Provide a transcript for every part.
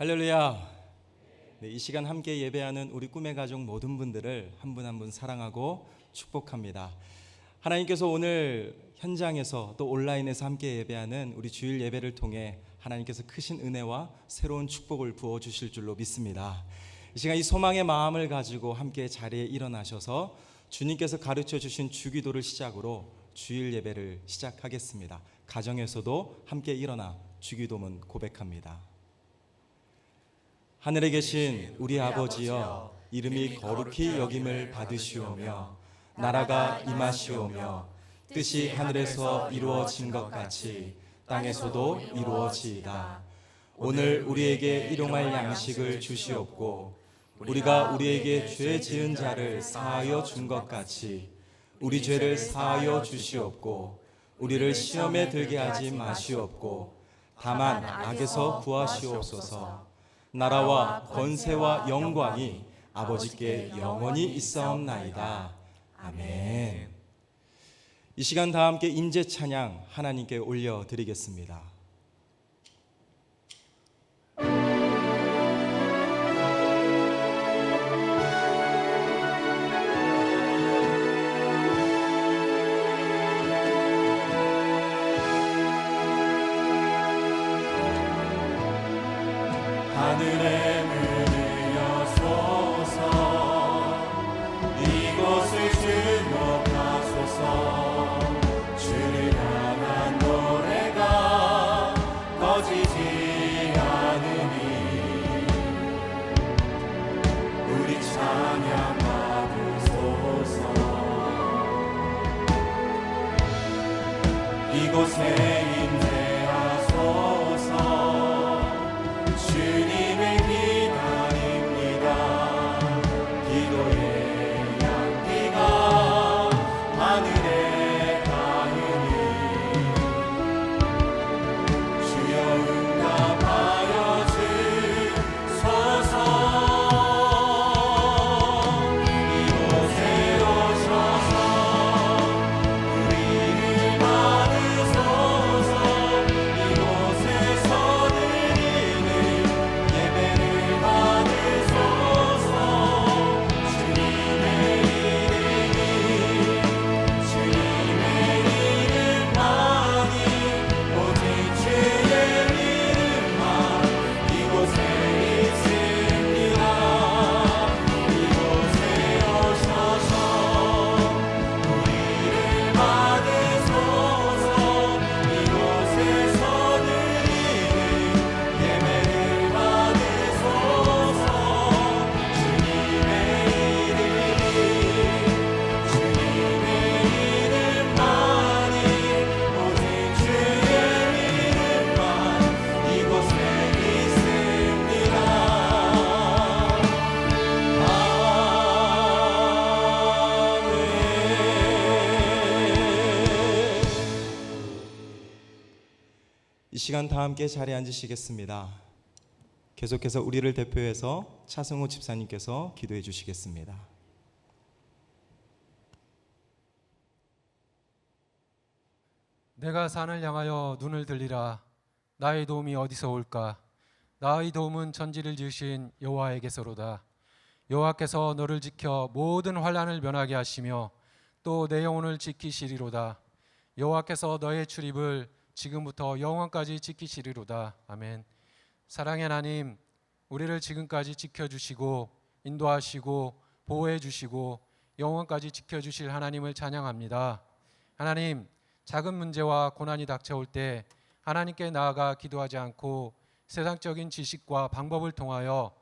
할렐루야. 네, 이 시간 함께 예배하는 우리 꿈의 가족 모든 분들을 한 분 한 분 사랑하고 축복합니다. 하나님께서 오늘 현장에서 또 온라인에서 함께 예배하는 우리 주일 예배를 통해 하나님께서 크신 은혜와 새로운 축복을 부어주실 줄로 믿습니다. 이 시간 이 소망의 마음을 가지고 함께 자리에 일어나셔서 주님께서 가르쳐 주신 주기도를 시작으로 주일 예배를 시작하겠습니다. 가정에서도 함께 일어나 주기도문 고백합니다. 하늘에 계신 우리 아버지여, 이름이 거룩히 여김을 받으시오며 나라가 임하시오며 뜻이 하늘에서 이루어진 것 같이 땅에서도 이루어지이다. 오늘 우리에게 일용할 양식을 주시옵고 우리가 우리에게 죄 지은 자를 사하여 준 것 같이 우리 죄를 사하여 주시옵고 우리를 시험에 들게 하지 마시옵고 다만 악에서 구하시옵소서. 나라와 권세와 영광이 아버지께 영원히 있사옵나이다. 아멘. 이 시간 다 함께 임재 찬양 하나님께 올려드리겠습니다. 하늘의 문을 여소서, 이곳을 주목하소서. 주를 향한 노래가 꺼지지 않으니 우리 찬양 받으소서. 이곳에 주님을 기다립니다. 기도의 향기가 하늘에 닿으니 주여 응답하여 주소서. 이곳에 오셔서 우리를 받으소서. 이곳에서 이 시간 다 함께 자리에 앉으시겠습니다. 계속해서 우리를 대표해서 차승호 집사님께서 기도해 주시겠습니다. 내가 산을 향하여 눈을 들리라. 나의 도움이 어디서 올까? 나의 도움은 천지를 지으신 여호와에게서로다. 여호와께서 너를 지켜 모든 환난을 면하게 하시며 또 내 영혼을 지키시리로다. 여호와께서 너의 출입을 지금부터 영원까지 지키시리로다. 아멘. 사랑의 하나님, 우리를 지금까지 지켜주시고 인도하시고 보호해주시고 영원까지 지켜주실 하나님을 찬양합니다. 하나님, 작은 문제와 고난이 닥쳐올 때 하나님께 나아가 기도하지 않고 세상적인 지식과 방법을 통하여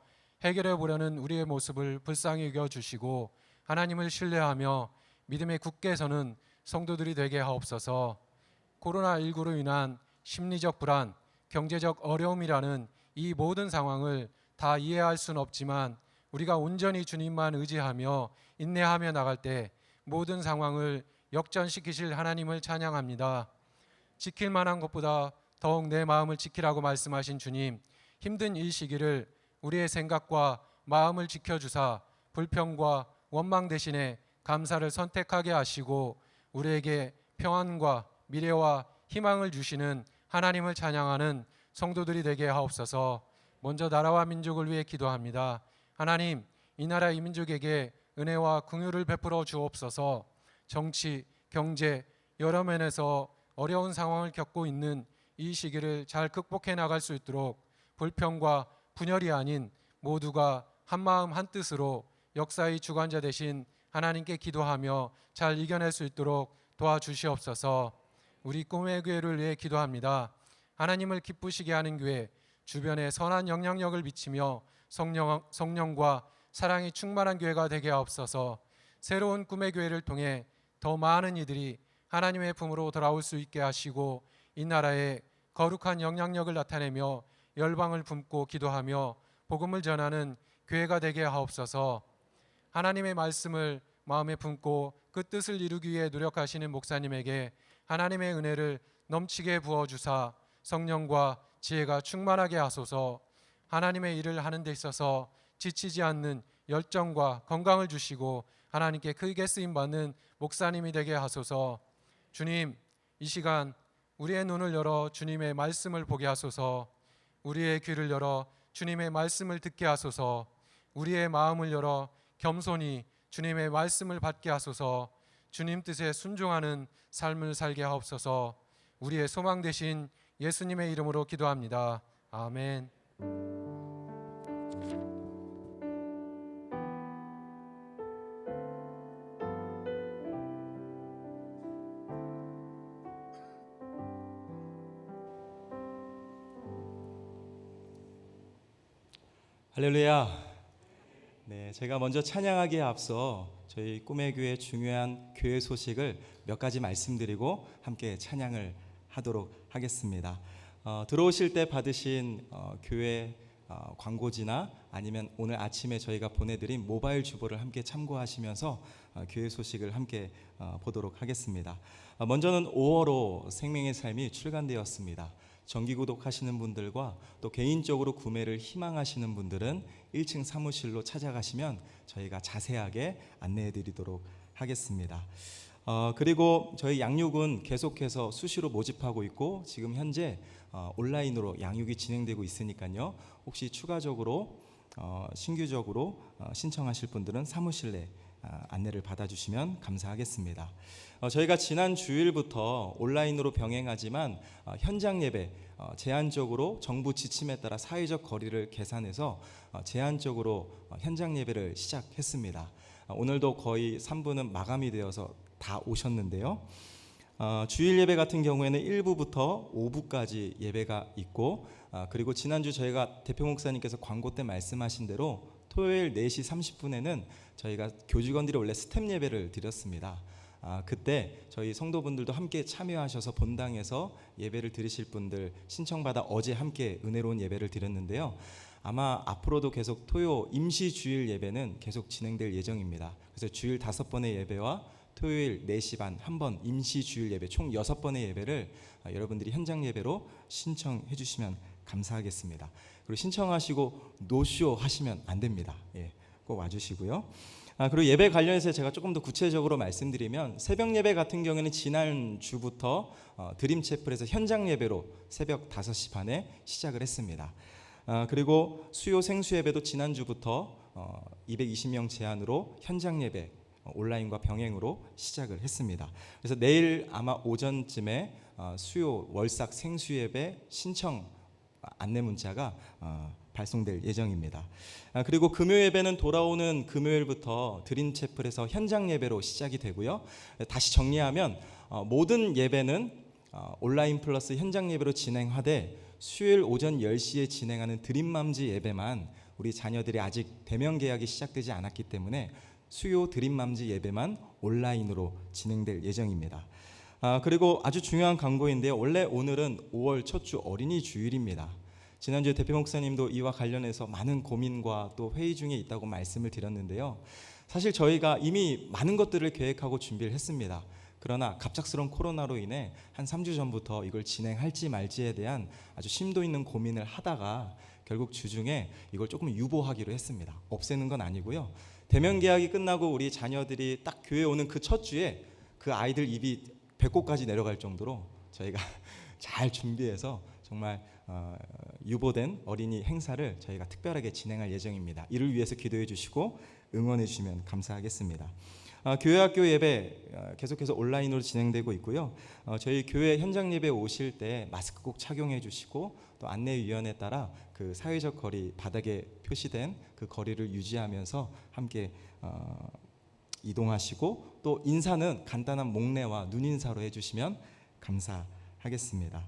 해결해 보려는 우리의 모습을 불쌍히 여겨주시고 하나님을 신뢰하며 믿음에 굳게 서는 성도들이 되게 하옵소서. 코로나19로 인한 심리적 불안, 경제적 어려움이라는 이 모든 상황을 다 이해할 수는 없지만 우리가 온전히 주님만 의지하며 인내하며 나갈 때 모든 상황을 역전시키실 하나님을 찬양합니다. 지킬 만한 것보다 더욱 내 마음을 지키라고 말씀하신 주님, 힘든 이 시기를 우리의 생각과 마음을 지켜주사 불평과 원망 대신에 감사를 선택하게 하시고 우리에게 평안과 미래와 희망을 주시는 하나님을 찬양하는 성도들이 되게 하옵소서. 먼저 나라와 민족을 위해 기도합니다. 하나님, 이 나라 이 민족에게 은혜와 긍휼을 베풀어 주옵소서. 정치, 경제 여러 면에서 어려운 상황을 겪고 있는 이 시기를 잘 극복해 나갈 수 있도록 불평과 분열이 아닌 모두가 한마음 한뜻으로 역사의 주관자 되신 하나님께 기도하며 잘 이겨낼 수 있도록 도와주시옵소서. 우리 꿈의 교회를 위해 기도합니다. 하나님을 기쁘시게 하는 교회, 주변에 선한 영향력을 미치며 성령과 사랑이 충만한 교회가 되게 하옵소서. 새로운 꿈의 교회를 통해 더 많은 이들이 하나님의 품으로 돌아올 수 있게 하시고 이 나라에 거룩한 영향력을 나타내며 열방을 품고 기도하며 복음을 전하는 교회가 되게 하옵소서. 하나님의 말씀을 마음에 품고 그 뜻을 이루기 위해 노력하시는 목사님에게 하나님의 은혜를 넘치게 부어주사 성령과 지혜가 충만하게 하소서. 하나님의 일을 하는 데 있어서 지치지 않는 열정과 건강을 주시고 하나님께 크게 쓰임받는 목사님이 되게 하소서. 주님, 이 시간 우리의 눈을 열어 주님의 말씀을 보게 하소서. 우리의 귀를 열어 주님의 말씀을 듣게 하소서. 우리의 마음을 열어 겸손히 주님의 말씀을 받게 하소서. 주님 뜻에 순종하는 삶을 살게 하옵소서. 우리의 소망 되신 예수님의 이름으로 기도합니다. 아멘. 할렐루야. 네, 제가 먼저 찬양하기에 앞서 저희 꿈의 교회 중요한 교회 소식을 몇 가지 말씀드리고 함께 찬양을 하도록 하겠습니다. 들어오실 때 받으신 교회 광고지나 아니면 오늘 아침에 저희가 보내드린 모바일 주보를 함께 참고하시면서 교회 소식을 함께 보도록 하겠습니다. 먼저는 5월호 생명의 삶이 출간되었습니다. 정기구독 하시는 분들과 또 개인적으로 구매를 희망하시는 분들은 1층 사무실로 찾아가시면 저희가 자세하게 안내해 드리도록 하겠습니다. 그리고 저희 양육은 계속해서 수시로 모집하고 있고 지금 현재 온라인으로 양육이 진행되고 있으니까요. 혹시 추가적으로 신규적으로 신청하실 분들은 사무실 내 안내를 받아주시면 감사하겠습니다. 저희가 지난 주일부터 온라인으로 병행하지만 현장 예배 제한적으로 정부 지침에 따라 사회적 거리를 계산해서 제한적으로 현장 예배를 시작했습니다. 오늘도 거의 3부는 마감이 되어서 다 오셨는데요. 주일 예배 같은 경우에는 1부부터 5부까지 예배가 있고 그리고 지난주 저희가 대표 목사님께서 광고 때 말씀하신 대로 토요일 4시 30분에는 저희가 교직원들이 원래 스텝 예배를 드렸습니다. 그때 저희 성도분들도 함께 참여하셔서 본당에서 예배를 드리실 분들 신청받아 어제 함께 은혜로운 예배를 드렸는데요. 아마 앞으로도 계속 토요 임시 주일 예배는 계속 진행될 예정입니다. 그래서 주일 5번의 예배와 토요일 4시 반 한 번 임시 주일 예배 총 6번의 예배를 여러분들이 현장 예배로 신청해 주시면 감사하겠습니다. 그리고 신청하시고 노쇼 하시면 안 됩니다. 꼭 와주시고요. 그리고 예배 관련해서 제가 조금 더 구체적으로 말씀드리면 새벽 예배 같은 경우에는 지난 주부터 드림채플에서 현장 예배로 새벽 5시 반에 시작을 했습니다. 그리고 수요 생수 예배도 지난 주부터 220명 제한으로 현장 예배 온라인과 병행으로 시작을 했습니다. 그래서 내일 아마 오전쯤에 수요 월삭 생수 예배 신청 안내 문자가 발송될 예정입니다. 그리고 금요 예배는 돌아오는 금요일부터 드림채플에서 현장 예배로 시작이 되고요. 다시 정리하면 모든 예배는 온라인 플러스 현장 예배로 진행하되 수요일 오전 10시에 진행하는 드림맘즈 예배만 우리 자녀들이 아직 대면 계약이 시작되지 않았기 때문에 수요 드림맘즈 예배만 온라인으로 진행될 예정입니다. 그리고 아주 중요한 광고인데요. 원래 오늘은 5월 첫 주 어린이 주일입니다. 지난주에 대표 목사님도 이와 관련해서 많은 고민과 또 회의 중에 있다고 말씀을 드렸는데요. 사실 저희가 이미 많은 것들을 계획하고 준비를 했습니다. 그러나 갑작스러운 코로나로 인해 한 3주 전부터 이걸 진행할지 말지에 대한 아주 심도 있는 고민을 하다가 결국 주중에 이걸 조금 유보하기로 했습니다. 없애는 건 아니고요. 대면 계약이 끝나고 우리 자녀들이 딱 교회 오는 그 첫 주에 그 아이들 입이 배꼽까지 내려갈 정도로 저희가 잘 준비해서 정말 유보된 어린이 행사를 저희가 특별하게 진행할 예정입니다. 이를 위해서 기도해 주시고 응원해 주시면 감사하겠습니다. 교회학교 예배 계속해서 온라인으로 진행되고 있고요. 저희 교회 현장 예배 오실 때 마스크 꼭 착용해 주시고 또 안내위원에 따라 그 사회적 거리 바닥에 표시된 그 거리를 유지하면서 함께 이동하시고 또 인사는 간단한 목례와 눈인사로 해주시면 감사하겠습니다.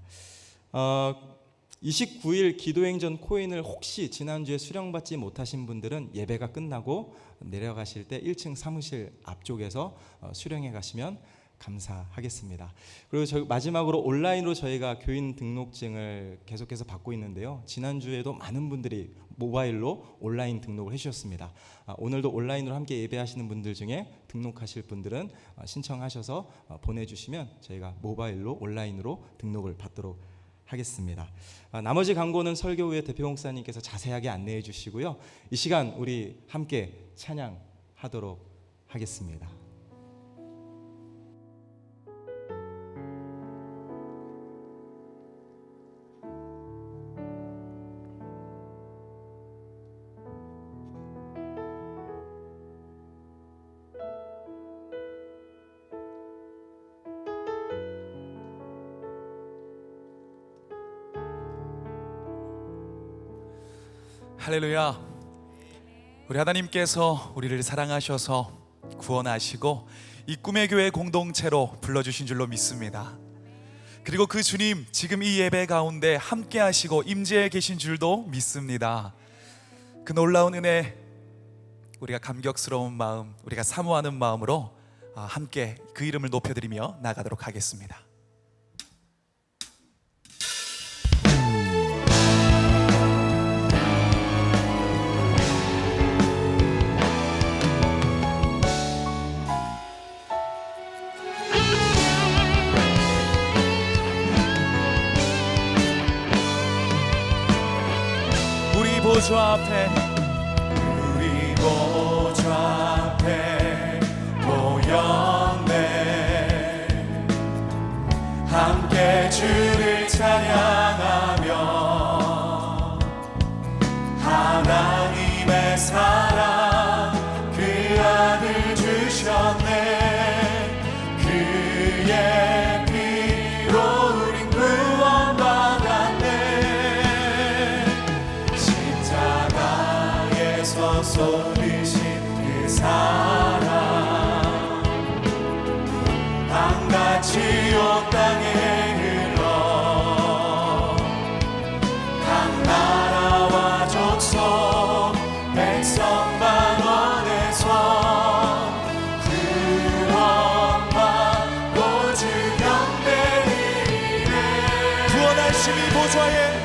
29일 기도행전 코인을 혹시 지난주에 수령받지 못하신 분들은 예배가 끝나고 내려가실 때 1층 사무실 앞쪽에서 수령해 가시면 감사하겠습니다. 그리고 마지막으로 온라인으로 저희가 교인 등록증을 계속해서 받고 있는데요. 지난주에도 많은 분들이 모바일로 온라인 등록을 해주셨습니다. 오늘도 온라인으로 함께 예배하시는 분들 중에 등록하실 분들은 신청하셔서 보내주시면 저희가 모바일로 온라인으로 등록을 받도록 하겠습니다. 나머지 광고는 설교 후에 대표 목사님께서 자세하게 안내해 주시고요. 이 시간 우리 함께 찬양하도록 하겠습니다. 할렐루야. 우리 하나님께서 우리를 사랑하셔서 구원하시고 이 꿈의 교회 공동체로 불러주신 줄로 믿습니다. 그리고 그 주님 지금 이 예배 가운데 함께 하시고 임재해 계신 줄도 믿습니다. 그 놀라운 은혜 우리가 감격스러운 마음, 우리가 사모하는 마음으로 함께 그 이름을 높여드리며 나가도록 하겠습니다. 보좌 앞에 우리 보좌 앞에 모였네. 함께 주를 찬양하며 하나님의 사랑 그 아들 주셨네. 그의 피로 우린 구원받았네. 쏟으신 그 사랑 강같이 온 땅에 흘러 각 나라와 족속 백성 방언에서 구원받고 주 경배이네. 구원하심이 보좌에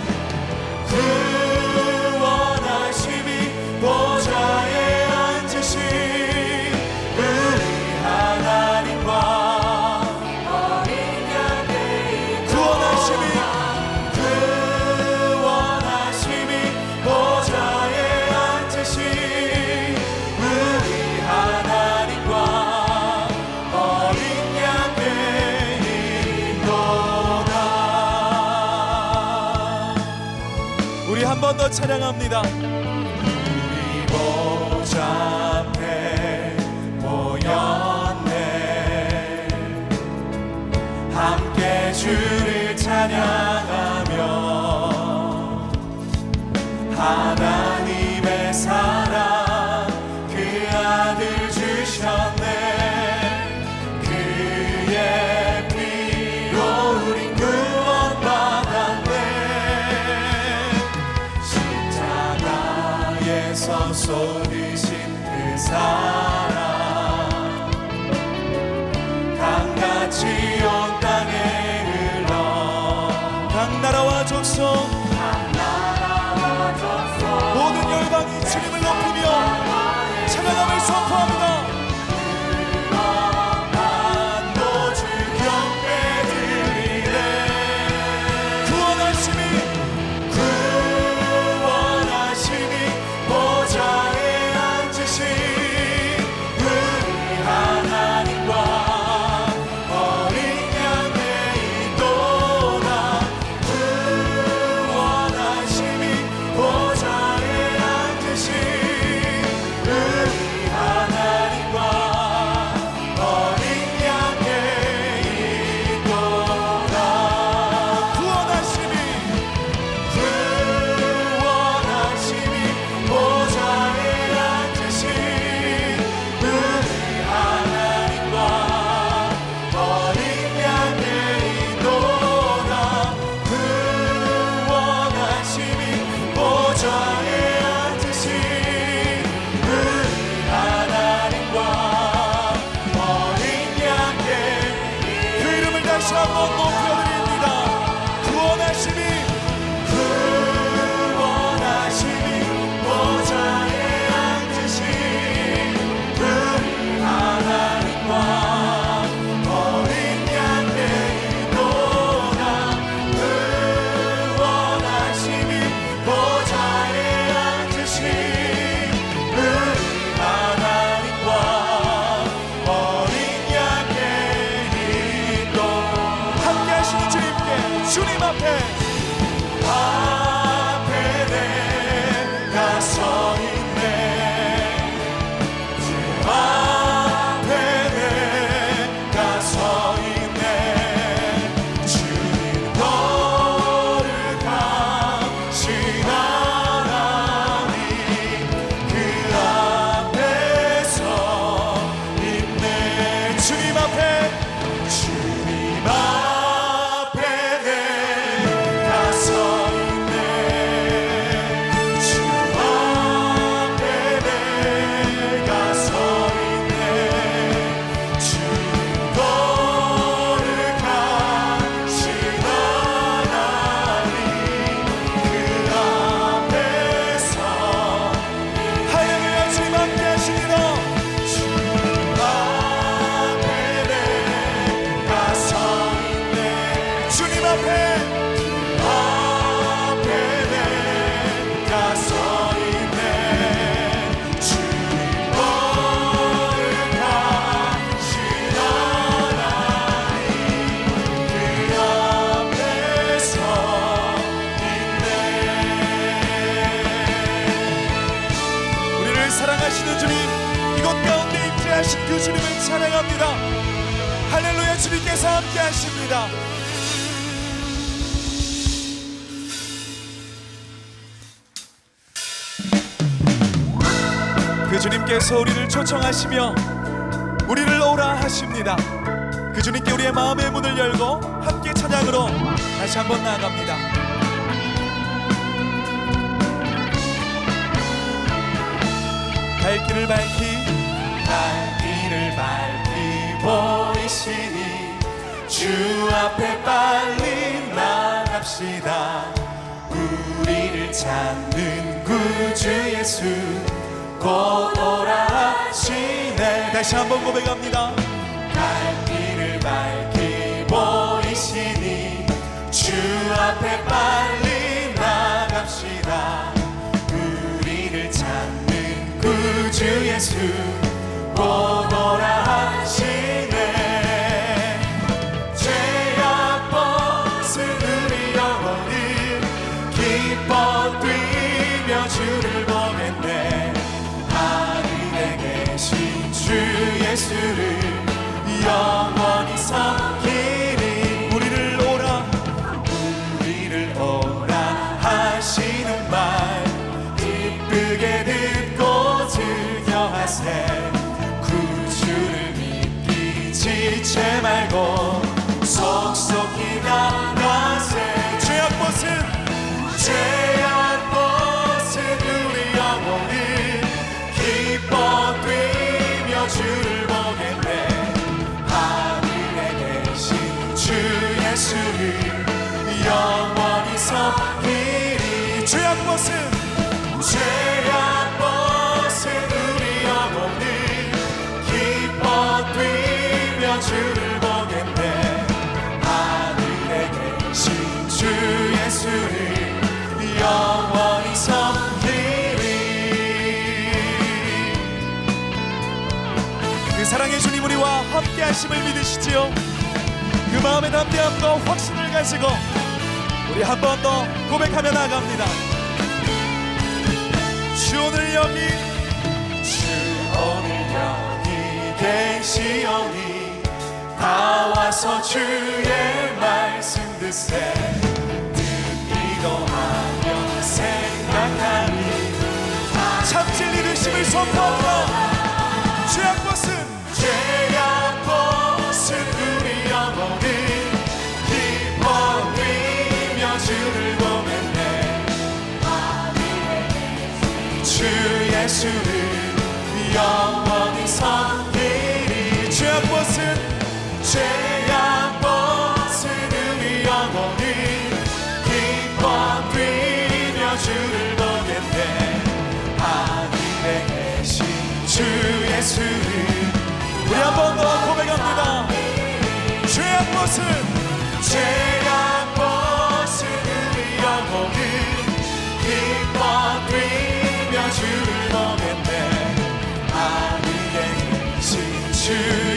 보좌에 앉으신 우리 하나님과 어린 양의 구원하심이 보좌에 앉으신 우리 하나님과 어린 양의 인도다. 우리 한 번 더 찬양합니다. 보좌 앞에 모였네. 함께 주를 찬양하며 하나님의 사랑 그 아들 주셨네. 그의 피로 우린 구원받았네. 십자가에서 쏟으신 그 사랑 강같이 온 땅에 흘러 각 나라와 족속 모든 열방이 주님을 높이며 찬양함을 선포합니다. 구원받고 주 경배드리네. 구원하심이 보좌에 앉으신 우리 하나님과 어린 양의 인도다. 구원 부르신 그 주님을 찬양합니다. 할렐루야. 주님께서 함께 하십니다. 그 주님께서 우리를 초청하시며 우리를 오라 하십니다. 그 주님께 우리의 마음의 문을 열고 함께 찬양으로 다시 한번 나아갑니다. 갈 길을 밝히 보이시니 주 앞에 빨리 나갑시다. 우리를 찾는 구주 예수 곧 오라 하시네. 다시 한번 고백합니다. 갈 길을 밝히 보이시니 주 앞에 빨리 나갑시다. 우리를 찾는 구주 예수 곧 오라 하시네. 죄악 벗은 우리 영혼을 기뻐 뛰며 주를 보냈네. 하늘에 계신 주 예수를 영원히 섬기리. 우리를 오라 하시는 말 기쁘게 듣고 즐겨하세. 구주를 믿기 지체 말고 속속히 나가세. 죄악 벗은 우리 영혼을 기뻐 뛰며 주를 보겠네. 하늘에 계신 주 예수를 영원히 섬기리. 죄악 벗은 우리 영혼을 기뻐 뛰며 주를 보겠네. 하늘에 계신 주 예수를 영원히 섬기리. 그 사랑의 주님 우리와 함께 하심을 믿으시지요? 그 마음의 담대함과 확신을 가지고 우리 한 번 더 고백하며 나갑니다. 주 오늘 여기 계시오니 다 와서 주의 말씀 듣세. 듣기도 하며 생각하니 참 진리 되심을 선포하며 죄악 벗은 우리 영혼을 기뻐 뛰며 주를 보겠네. 주 예수를 영원히 섬기리. 죄악 벗은 우리 영혼을 기뻐 뛰며 주를 보겠네. 하늘에 계신 주 예수를 우리 한 번 더 고백합니다. 죄악 벗은 우리 영혼을 기뻐 뛰며 주를 보겠네. 하늘에 계신 주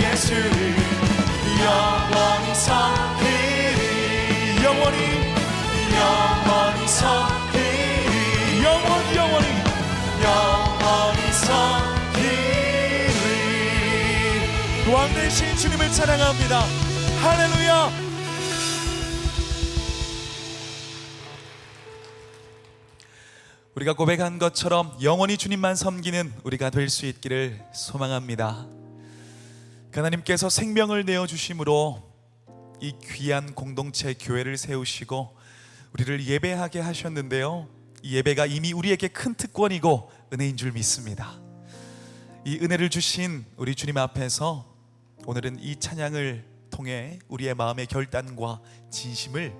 예수를 영원히 섬기리. 영원히 섬기리. 영원히 섬기리. 왕 되신 주님을 찬양합니다. 할렐루야. 우리가 고백한 것처럼 영원히 주님만 섬기는 우리가 될 수 있기를 소망합니다. 하나님께서 생명을 내어주심으로 이 귀한 공동체 교회를 세우시고 우리를 예배하게 하셨는데요, 이 예배가 이미 우리에게 큰 특권이고 은혜인 줄 믿습니다. 이 은혜를 주신 우리 주님 앞에서 오늘은 이 찬양을 통해 우리의 마음의 결단과 진심을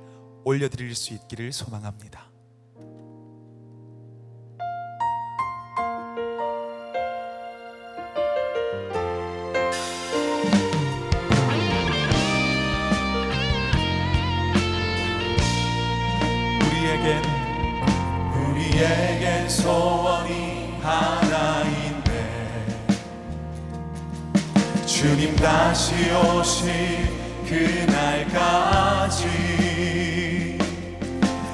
올려드릴 수 있기를 소망합니다. 우리에겐 소원이 하나인데 주님 다시 오실 그날까지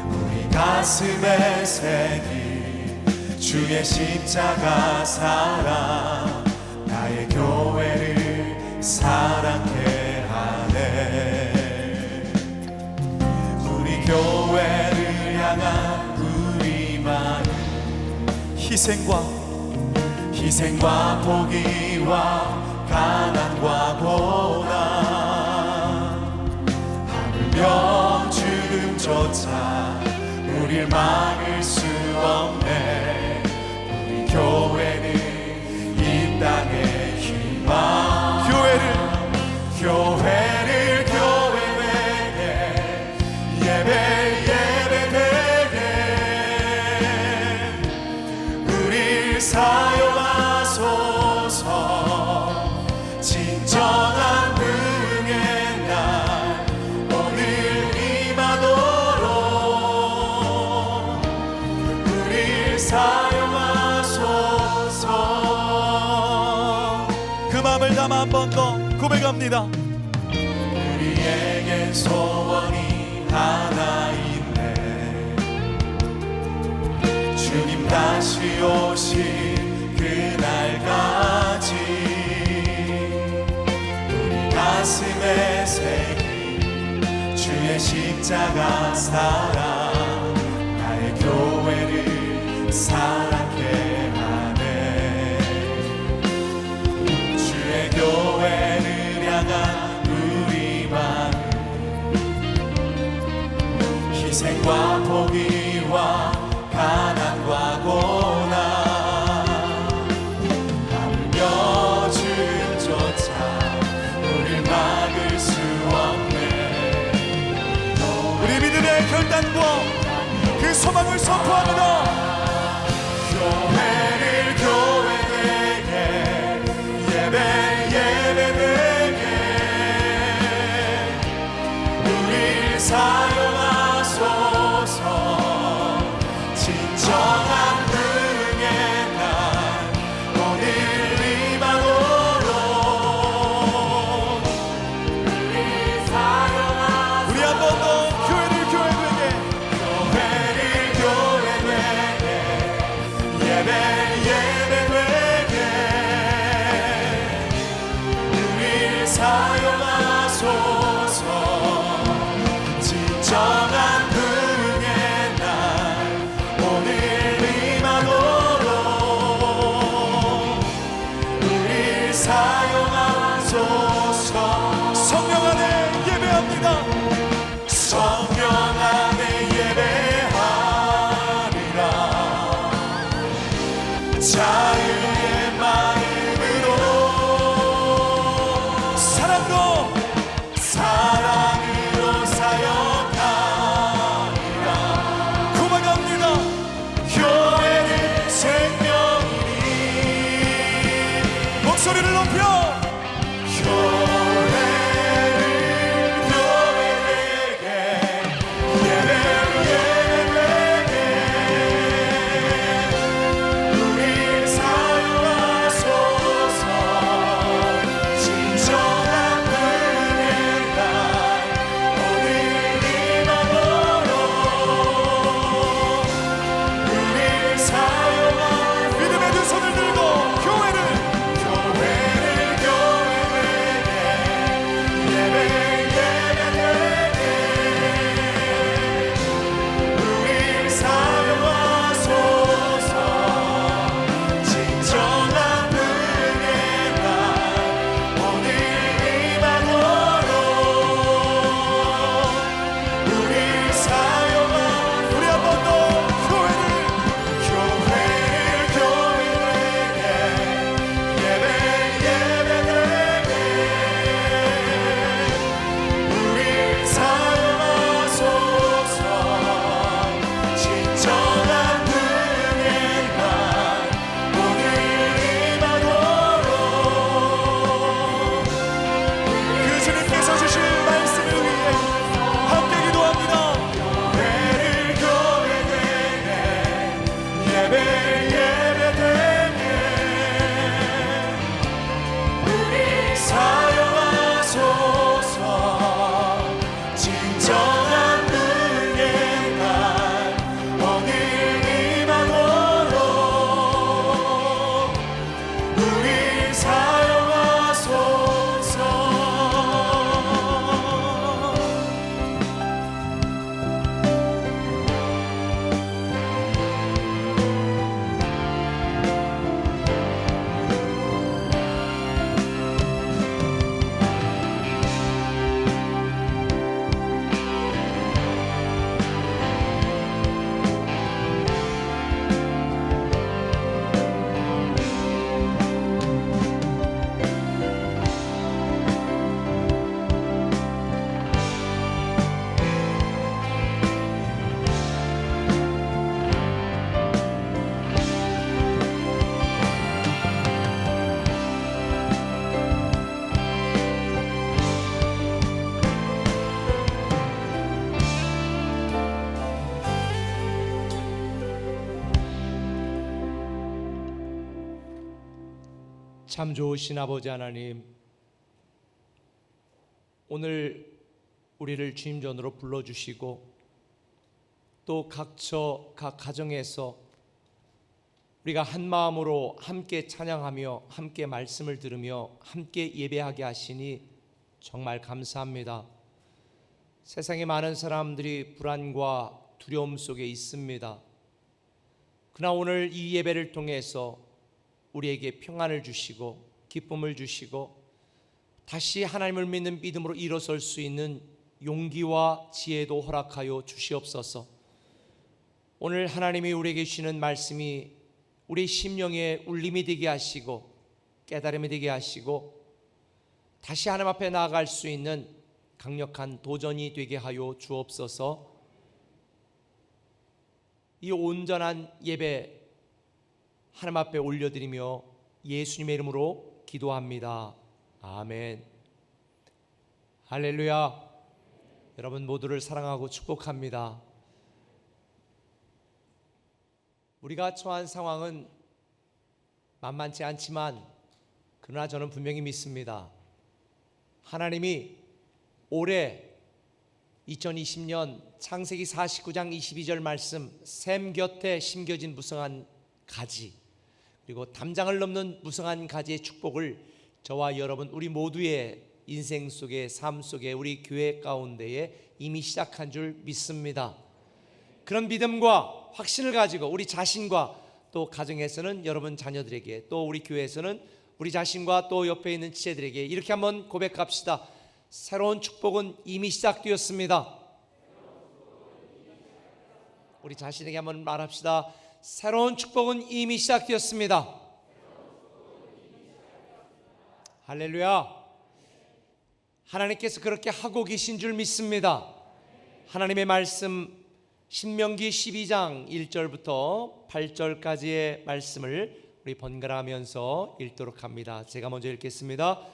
우리 가슴에 새길 주의 십자가 사랑 나의 교회 희생과 포기와 가난과 고난 하물며 죽음조차 우릴 막을 수 없네. 우리 교회는 이 땅의 희망. 교회를 교회 되게 예배 되게 우릴 사용하소서. 진정한 능의 날 오늘 임하도록 우릴 사용하소서. 그 마음을 담아 한 번 더 고백합니다. 우리에겐 소원이 하나 있네. 주님 다시 오실 그날까지 우리 가슴에 새긴 주의 십자가 사랑 나의 교회를 사랑케 하네. 주의 교회를 향한 우리 마음 희생과 포기와 가난과 고난 하물며 죽음조차 우릴 막을 수 없네. 우리 믿음의 결단과 그 소망을 선포합니다. 교회를 교회 되게 예배 되게 우릴 사용하소서. 진정한 능의 날 오늘 임하도록 우릴 사용하소서. 우리 한 번 더 교회를 교회되게 예배 되게 우릴 사용하소서. 진정한 능의 날 오늘 임하도록 우릴 사용하소서. 성령 안에 예배합니다. 성령 안에 예배하리라. 자유의 마음으로 사랑으로 사역하리라. 고백합니다. 교회는 생명이니 목소리를 높여 교회를 교회 되게 예배 되게 우릴 사용하소서. 진정한 능의 날 오늘 임하도록 우릴 사용하소서. 믿음의 두 손을 들고 교회를 교회 되게 참 좋으신 아버지 하나님, 오늘 우리를 주님 전으로 불러주시고 또 각처 각 가정에서 우리가 한 마음으로 함께 찬양하며 함께 말씀을 들으며 함께 예배하게 하시니 정말 감사합니다. 세상에 많은 사람들이 불안과 두려움 속에 있습니다. 그러나 오늘 이 예배를 통해서 우리에게 평안을 주시고 기쁨을 주시고 다시 하나님을 믿는 믿음으로 일어설 수 있는 용기와 지혜도 허락하여 주시옵소서. 오늘 하나님이 우리에게 주시는 말씀이 우리 심령에 울림이 되게 하시고 깨달음이 되게 하시고 다시 하나님 앞에 나아갈 수 있는 강력한 도전이 되게 하여 주옵소서. 이 온전한 예배 하나님 앞에 올려드리며 예수님의 이름으로 기도합니다. 아멘. 할렐루야. 여러분 모두를 사랑하고 축복합니다. 우리가 처한 상황은 만만치 않지만 그러나 저는 분명히 믿습니다. 하나님이 올해 2020년 창세기 49장 22절 말씀, 샘 곁에 심겨진 무성한 가지, 그리고 담장을 넘는 무성한 가지의 축복을 저와 여러분 우리 모두의 인생 속에, 삶 속에, 우리 교회 가운데에 이미 시작한 줄 믿습니다. 그런 믿음과 확신을 가지고 우리 자신과 또 가정에서는 여러분 자녀들에게, 또 우리 교회에서는 우리 자신과 또 옆에 있는 지체들에게 이렇게 한번 고백합시다. 새로운 축복은 이미 시작되었습니다. 우리 자신에게 한번 말합시다. 새로운 축복은 이미 시작되었습니다. 할렐루야. 하나님께서 그렇게 하고 계신 줄 믿습니다. 하나님의 말씀 신명기 12장 1절부터 8절까지의 말씀을 우리 번갈아가면서 읽도록 합니다. 제가 먼저 읽겠습니다.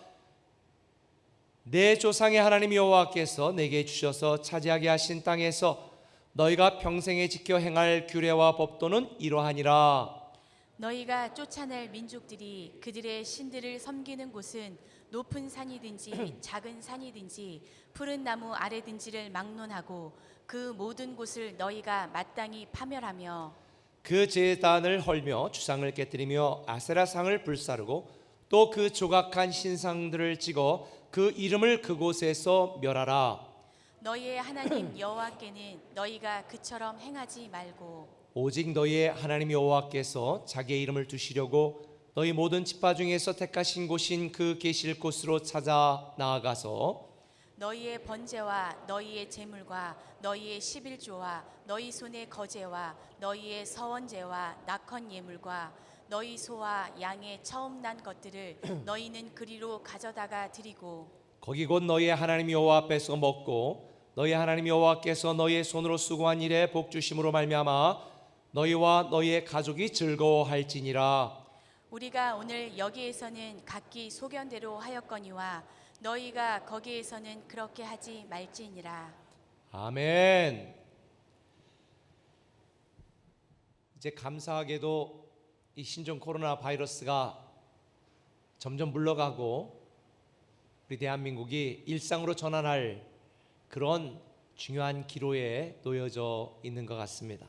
내 조상의 하나님 여호와께서 내게 주셔서 차지하게 하신 땅에서 너희가 평생에 지켜 행할 규례와 법도는 이러하니라. 너희가 쫓아낼 민족들이 그들의 신들을 섬기는 곳은 높은 산이든지 작은 산이든지 푸른 나무 아래든지를 막론하고 그 모든 곳을 너희가 마땅히 파멸하며 그 제단을 헐며 주상을 깨뜨리며 아세라상을 불사르고 또 그 조각한 신상들을 찍어 그 이름을 그곳에서 멸하라. 너희의 하나님 여호와께는 너희가 그처럼 행하지 말고 오직 너희의 하나님 여호와께서 자기의 이름을 두시려고 너희 모든 지파 중에서 택하신 곳인 그 계실 곳으로 찾아 나아가서 너희의 번제와 너희의 제물과 너희의 11조와 너희 손의 거제와 너희의 서원제와 낙헌 예물과 너희 소와 양의 처음 난 것들을 너희는 그리로 가져다가 드리고 거기 곧 너희의 하나님 여호와 앞에서 먹고 너희 하나님 여호와께서 너희의 손으로 수고한 일에 복 주심으로 말미암아 너희와 너희의 가족이 즐거워할지니라. 우리가 오늘 여기에서는 각기 소견대로 하였거니와 너희가 거기에서는 그렇게 하지 말지니라. 아멘. 이제 감사하게도 이 신종 코로나 바이러스가 점점 물러가고 우리 대한민국이 일상으로 전환할 그런 중요한 기로에 놓여져 있는 것 같습니다.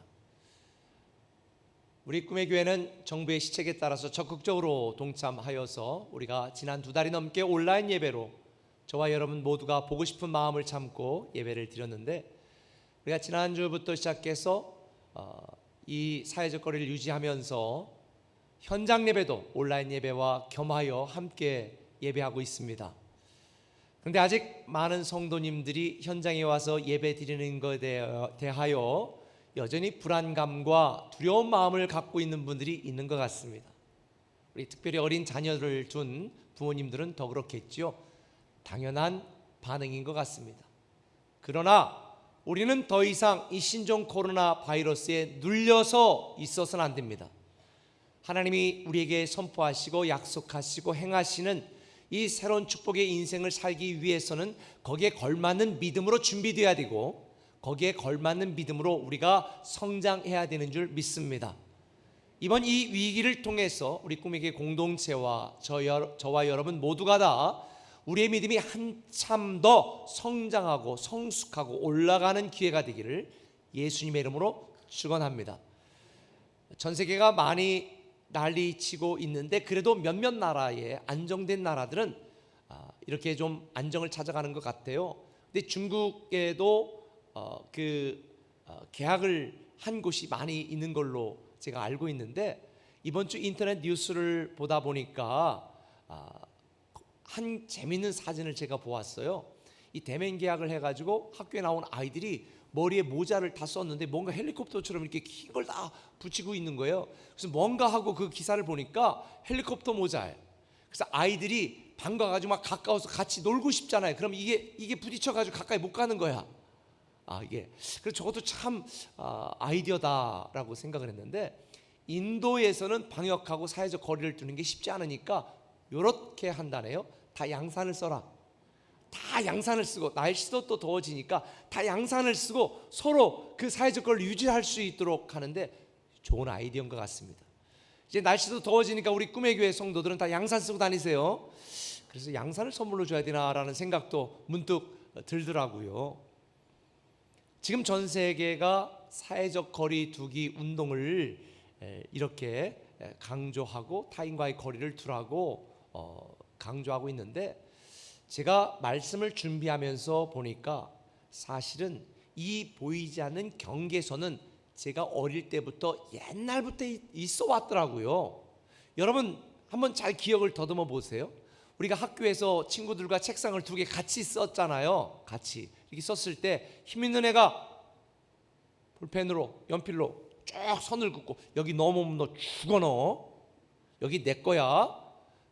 우리 꿈의 교회는 정부의 시책에 따라서 적극적으로 동참하여서 우리가 지난 2달이 넘게 온라인 예배로 저와 여러분 모두가 보고 싶은 마음을 참고 예배를 드렸는데, 우리가 지난주부터 시작해서 이 사회적 거리를 유지하면서 현장 예배도 온라인 예배와 겸하여 함께 예배하고 있습니다. 그런데 아직 많은 성도님들이 현장에 와서 예배 드리는 것에 대하여 여전히 불안감과 두려운 마음을 갖고 있는 분들이 있는 것 같습니다. 우리 특별히 어린 자녀를 둔 부모님들은 더 그렇겠죠. 당연한 반응인 것 같습니다. 그러나 우리는 더 이상 이 신종 코로나 바이러스에 눌려서 있어서는 안 됩니다. 하나님이 우리에게 선포하시고 약속하시고 행하시는 이 새로운 축복의 인생을 살기 위해서는 거기에 걸맞는 믿음으로 준비되어야 되고 거기에 걸맞는 믿음으로 우리가 성장해야 되는 줄 믿습니다. 이번 이 위기를 통해서 우리 꿈의 교회 공동체와 저와 여러분 모두가 다 우리의 믿음이 한참 더 성장하고 성숙하고 올라가는 기회가 되기를 예수님의 이름으로 축원합니다. 전 세계가 많이 난리치고 있는데 그래도 몇몇 나라의 안정된 나라들은 이렇게 좀 안정을 찾아가는 것 같아요. 근데 중국에도 개학을 한 곳이 많이 있는 걸로 제가 알고 있는데 이번 주 인터넷 뉴스를 보다 보니까 한 재밌는 사진을 제가 보았어요. 이 대면 개학을 해가지고 학교에 나온 아이들이 머리에 모자를 다 썼는데 뭔가 헬리콥터처럼 이렇게 긴 걸 다 붙이고 있는 거예요. 그래서 뭔가 하고 그 기사를 보니까 헬리콥터 모자예요. 그래서 아이들이 반가가지고 막 가까워서 같이 놀고 싶잖아요. 그럼 이게 부딪혀가지고 가까이 못 가는 거야. 이게 그래서 저것도 참 아이디어다라고 생각을 했는데 인도에서는 방역하고 사회적 거리를 두는 게 쉽지 않으니까 이렇게 한다네요. 다 양산을 써라. 다 양산을 쓰고 날씨도 또 더워지니까 다 양산을 쓰고 서로 그 사회적 거리를 유지할 수 있도록 하는데 좋은 아이디어인 것 같습니다. 이제 날씨도 더워지니까 우리 꿈의 교회 성도들은 다 양산 쓰고 다니세요. 그래서 양산을 선물로 줘야 되나라는 생각도 문득 들더라고요. 지금 전 세계가 사회적 거리 두기 운동을 이렇게 강조하고 타인과의 거리를 두라고 강조하고 있는데 제가 말씀을 준비하면서 보니까 사실은 이 보이지 않는 경계선은 제가 어릴 때부터 옛날부터 있어 왔더라고요. 여러분 한번 잘 기억을 더듬어 보세요. 우리가 학교에서 친구들과 책상을 두 개 같이 썼잖아요. 같이 이렇게 썼을 때 힘 있는 애가 볼펜으로 연필로 쭉 선을 긋고 여기 넘어오면 너 죽어 너 여기 내 거야.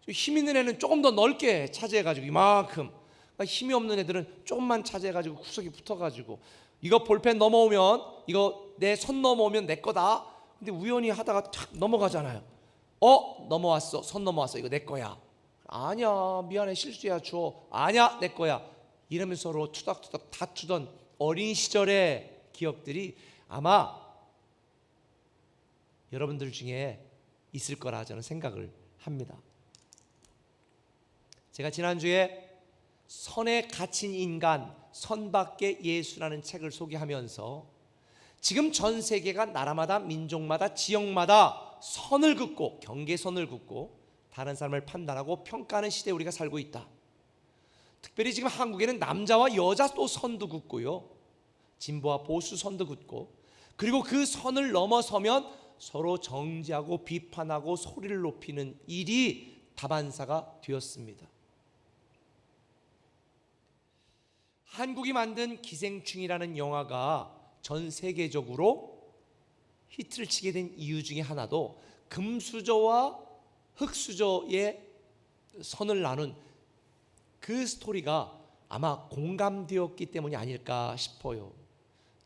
힘 있는 애는 조금 더 넓게 차지해가지고 이만큼, 그러니까 힘이 없는 애들은 조금만 차지해가지고 구석에 붙어가지고 이거 볼펜 넘어오면 이거 내 손 넘어오면 내 거다. 근데 우연히 하다가 탁 넘어가잖아요. 넘어왔어. 손 넘어왔어. 이거 내 거야. 아니야 미안해 실수야 줘. 아니야 내 거야. 이러면서 서로 투닥투닥 다투던 어린 시절의 기억들이 아마 여러분들 중에 있을 거라 저는 생각을 합니다. 제가 지난주에 선에 갇힌 인간 선밖에 예수라는 책을 소개하면서 지금 전 세계가 나라마다 민족마다 지역마다 선을 긋고 경계선을 긋고 다른 사람을 판단하고 평가하는 시대에 우리가 살고 있다. 특별히 지금 한국에는 남자와 여자 또 선도 긋고요, 진보와 보수 선도 긋고, 그리고 그 선을 넘어서면 서로 정죄하고 비판하고 소리를 높이는 일이 다반사가 되었습니다. 한국이 만든 기생충이라는 영화가 전 세계적으로 히트를 치게 된 이유 중에 하나도 금수저와 흑수저의 선을 나눈 그 스토리가 아마 공감되었기 때문이 아닐까 싶어요.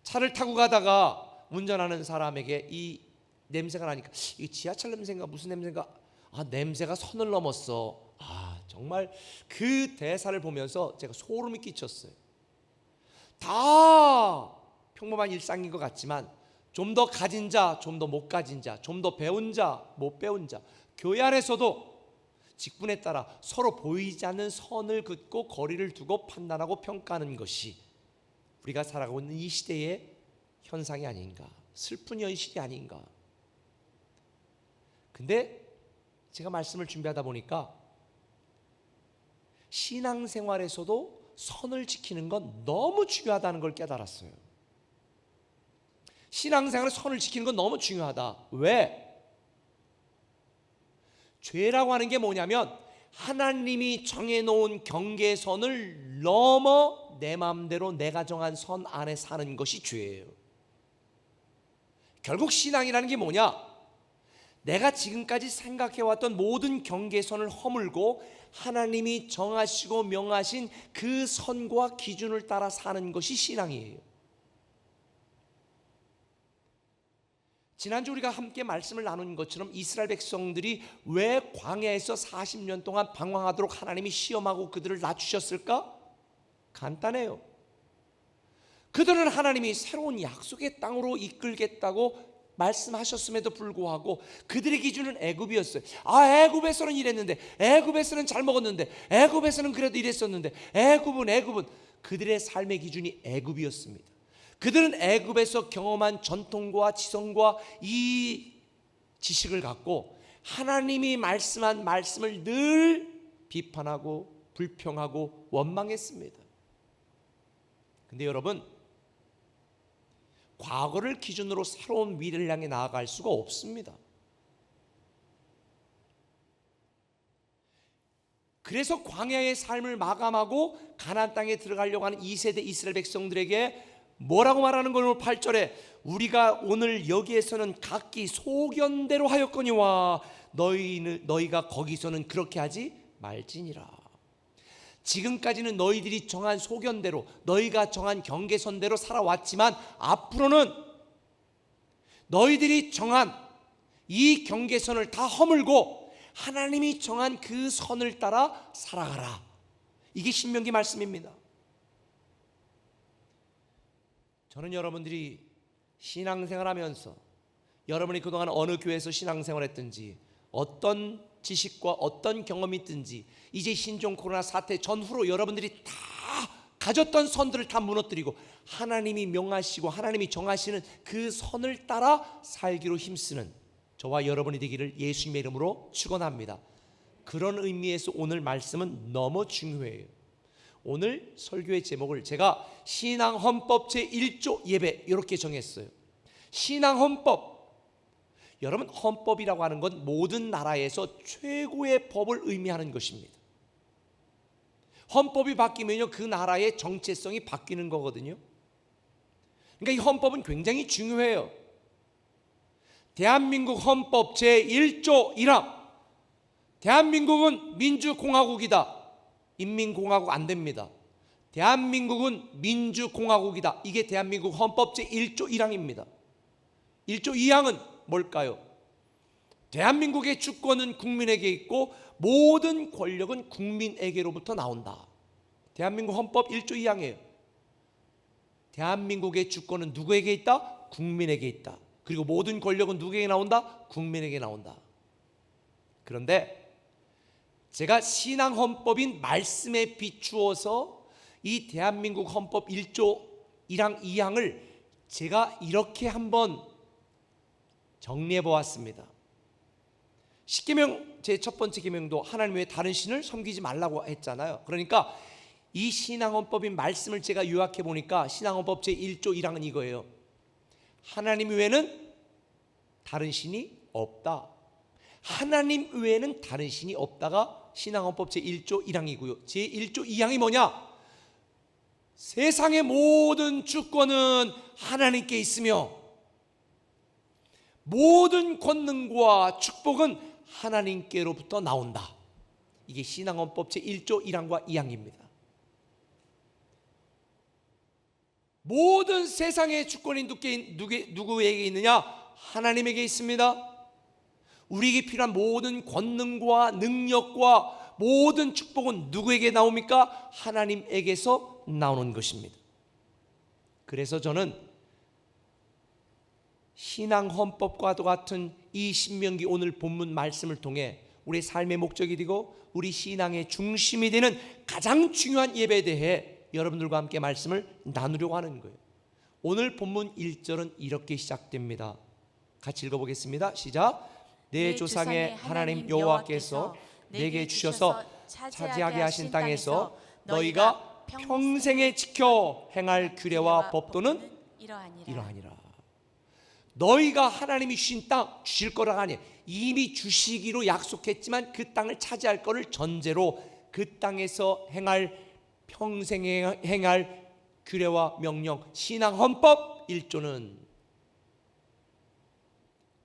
차를 타고 가다가 운전하는 사람에게 이 냄새가 나니까 이게 지하철 냄새인가 무슨 냄새인가, 냄새가 선을 넘었어. 정말 그 대사를 보면서 제가 소름이 끼쳤어요. 다 평범한 일상인 것 같지만 좀 더 가진 자, 좀 더 못 가진 자, 좀 더 배운 자, 못 배운 자, 교회 안에서도 직분에 따라 서로 보이지 않는 선을 긋고 거리를 두고 판단하고 평가하는 것이 우리가 살아가고 있는 이 시대의 현상이 아닌가, 슬픈 현실이 아닌가. 근데 제가 말씀을 준비하다 보니까 신앙생활에서도 선을 지키는 건 너무 중요하다는 걸 깨달았어요. 신앙생활에 선을 지키는 건 너무 중요하다. 왜? 죄라고 하는 게 뭐냐면 하나님이 정해놓은 경계선을 넘어 내 마음대로 내가 정한 선 안에 사는 것이 죄예요. 결국 신앙이라는 게 뭐냐? 내가 지금까지 생각해왔던 모든 경계선을 허물고 하나님이 정하시고 명하신 그 선과 기준을 따라 사는 것이 신앙이에요. 지난주 우리가 함께 말씀을 나눈 것처럼 이스라엘 백성들이 왜 광야에서 40년 동안 방황하도록 하나님이 시험하고 그들을 낮추셨을까? 간단해요. 그들은 하나님이 새로운 약속의 땅으로 이끌겠다고 말씀하셨음에도 불구하고 그들의 기준은 애굽이었어요. 애굽에서는 이랬는데, 애굽에서는 잘 먹었는데, 애굽에서는 그래도 이랬었는데, 애굽은 그들의 삶의 기준이 애굽이었습니다. 그들은 애굽에서 경험한 전통과 지성과 이 지식을 갖고 하나님이 말씀한 말씀을 늘 비판하고 불평하고 원망했습니다. 근데 여러분, 과거를 기준으로 새로운 미래를 향해 나아갈 수가 없습니다. 그래서 광야의 삶을 마감하고 가나안 땅에 들어가려고 하는 2세대 이스라엘 백성들에게 뭐라고 말하는 거예요? 8절에 우리가 오늘 여기에서는 각기 소견대로 하였거니와 너희가 거기서는 그렇게 하지 말지니라. 지금까지는 너희들이 정한 소견대로, 너희가 정한 경계선대로 살아왔지만 앞으로는 너희들이 정한 이 경계선을 다 허물고 하나님이 정한 그 선을 따라 살아가라. 이게 신명기 말씀입니다. 저는 여러분들이 신앙생활하면서 여러분이 그동안 어느 교회에서 신앙생활했든지 어떤 지식과 어떤 경험이 있든지 이제 신종 코로나 사태 전후로 여러분들이 다 가졌던 선들을 다 무너뜨리고 하나님이 명하시고 하나님이 정하시는 그 선을 따라 살기로 힘쓰는 저와 여러분이 되기를 예수님의 이름으로 축원합니다. 그런 의미에서 오늘 말씀은 너무 중요해요. 오늘 설교의 제목을 제가 신앙헌법 제1조 예배 이렇게 정했어요. 신앙헌법, 여러분 헌법이라고 하는 건 모든 나라에서 최고의 법을 의미하는 것입니다. 헌법이 바뀌면요 그 나라의 정체성이 바뀌는 거거든요. 그러니까 이 헌법은 굉장히 중요해요. 대한민국 헌법 제1조 1항, 대한민국은 민주공화국이다. 인민공화국 안 됩니다. 대한민국은 민주공화국이다. 이게 대한민국 헌법 제1조 1항입니다. 1조 2항은 뭘까요? 대한민국의 주권은 국민에게 있고 모든 권력은 국민에게로부터 나온다. 대한민국 헌법 1조 2항이에요. 대한민국의 주권은 누구에게 있다? 국민에게 있다. 그리고 모든 권력은 누구에게 나온다? 국민에게 나온다. 그런데 제가 신앙헌법인 말씀에 비추어서 이 대한민국 헌법 1조 1항 2항을 제가 이렇게 한번 정리해 보았습니다. 십계명 제 첫 번째 계명도 하나님 외에 다른 신을 섬기지 말라고 했잖아요. 그러니까 이 신앙헌법인 말씀을 제가 요약해 보니까 신앙헌법 제 1조 1항은 이거예요. 하나님 외에는 다른 신이 없다. 하나님 외에는 다른 신이 없다가 신앙헌법 제1조 1항이고요. 제1조 2항이 뭐냐? 세상의 모든 주권은 하나님께 있으며 모든 권능과 축복은 하나님께로부터 나온다. 이게 신앙헌법 제1조 1항과 2항입니다. 모든 세상의 주권이 누구에게 있느냐? 하나님에게 있습니다. 우리에게 필요한 모든 권능과 능력과 모든 축복은 누구에게 나옵니까? 하나님에게서 나오는 것입니다. 그래서 저는 신앙 헌법과도 같은 이 신명기 오늘 본문 말씀을 통해 우리 삶의 목적이 되고 우리 신앙의 중심이 되는 가장 중요한 예배에 대해 여러분들과 함께 말씀을 나누려고 하는 거예요. 오늘 본문 1절은 이렇게 시작됩니다. 같이 읽어보겠습니다. 시작. 내 조상의 하나님 여호와께서 내게 주셔서 차지하게 하신 땅에서 너희가 평생에 지켜 행할 규례와 법도는 이러하니라. 너희가 하나님이 주신 땅 주실 거라가 아니에요. 이미 주시기로 약속했지만 그 땅을 차지할 거를 전제로 그 땅에서 평생에 행할 규례와 명령, 신앙 헌법 1조는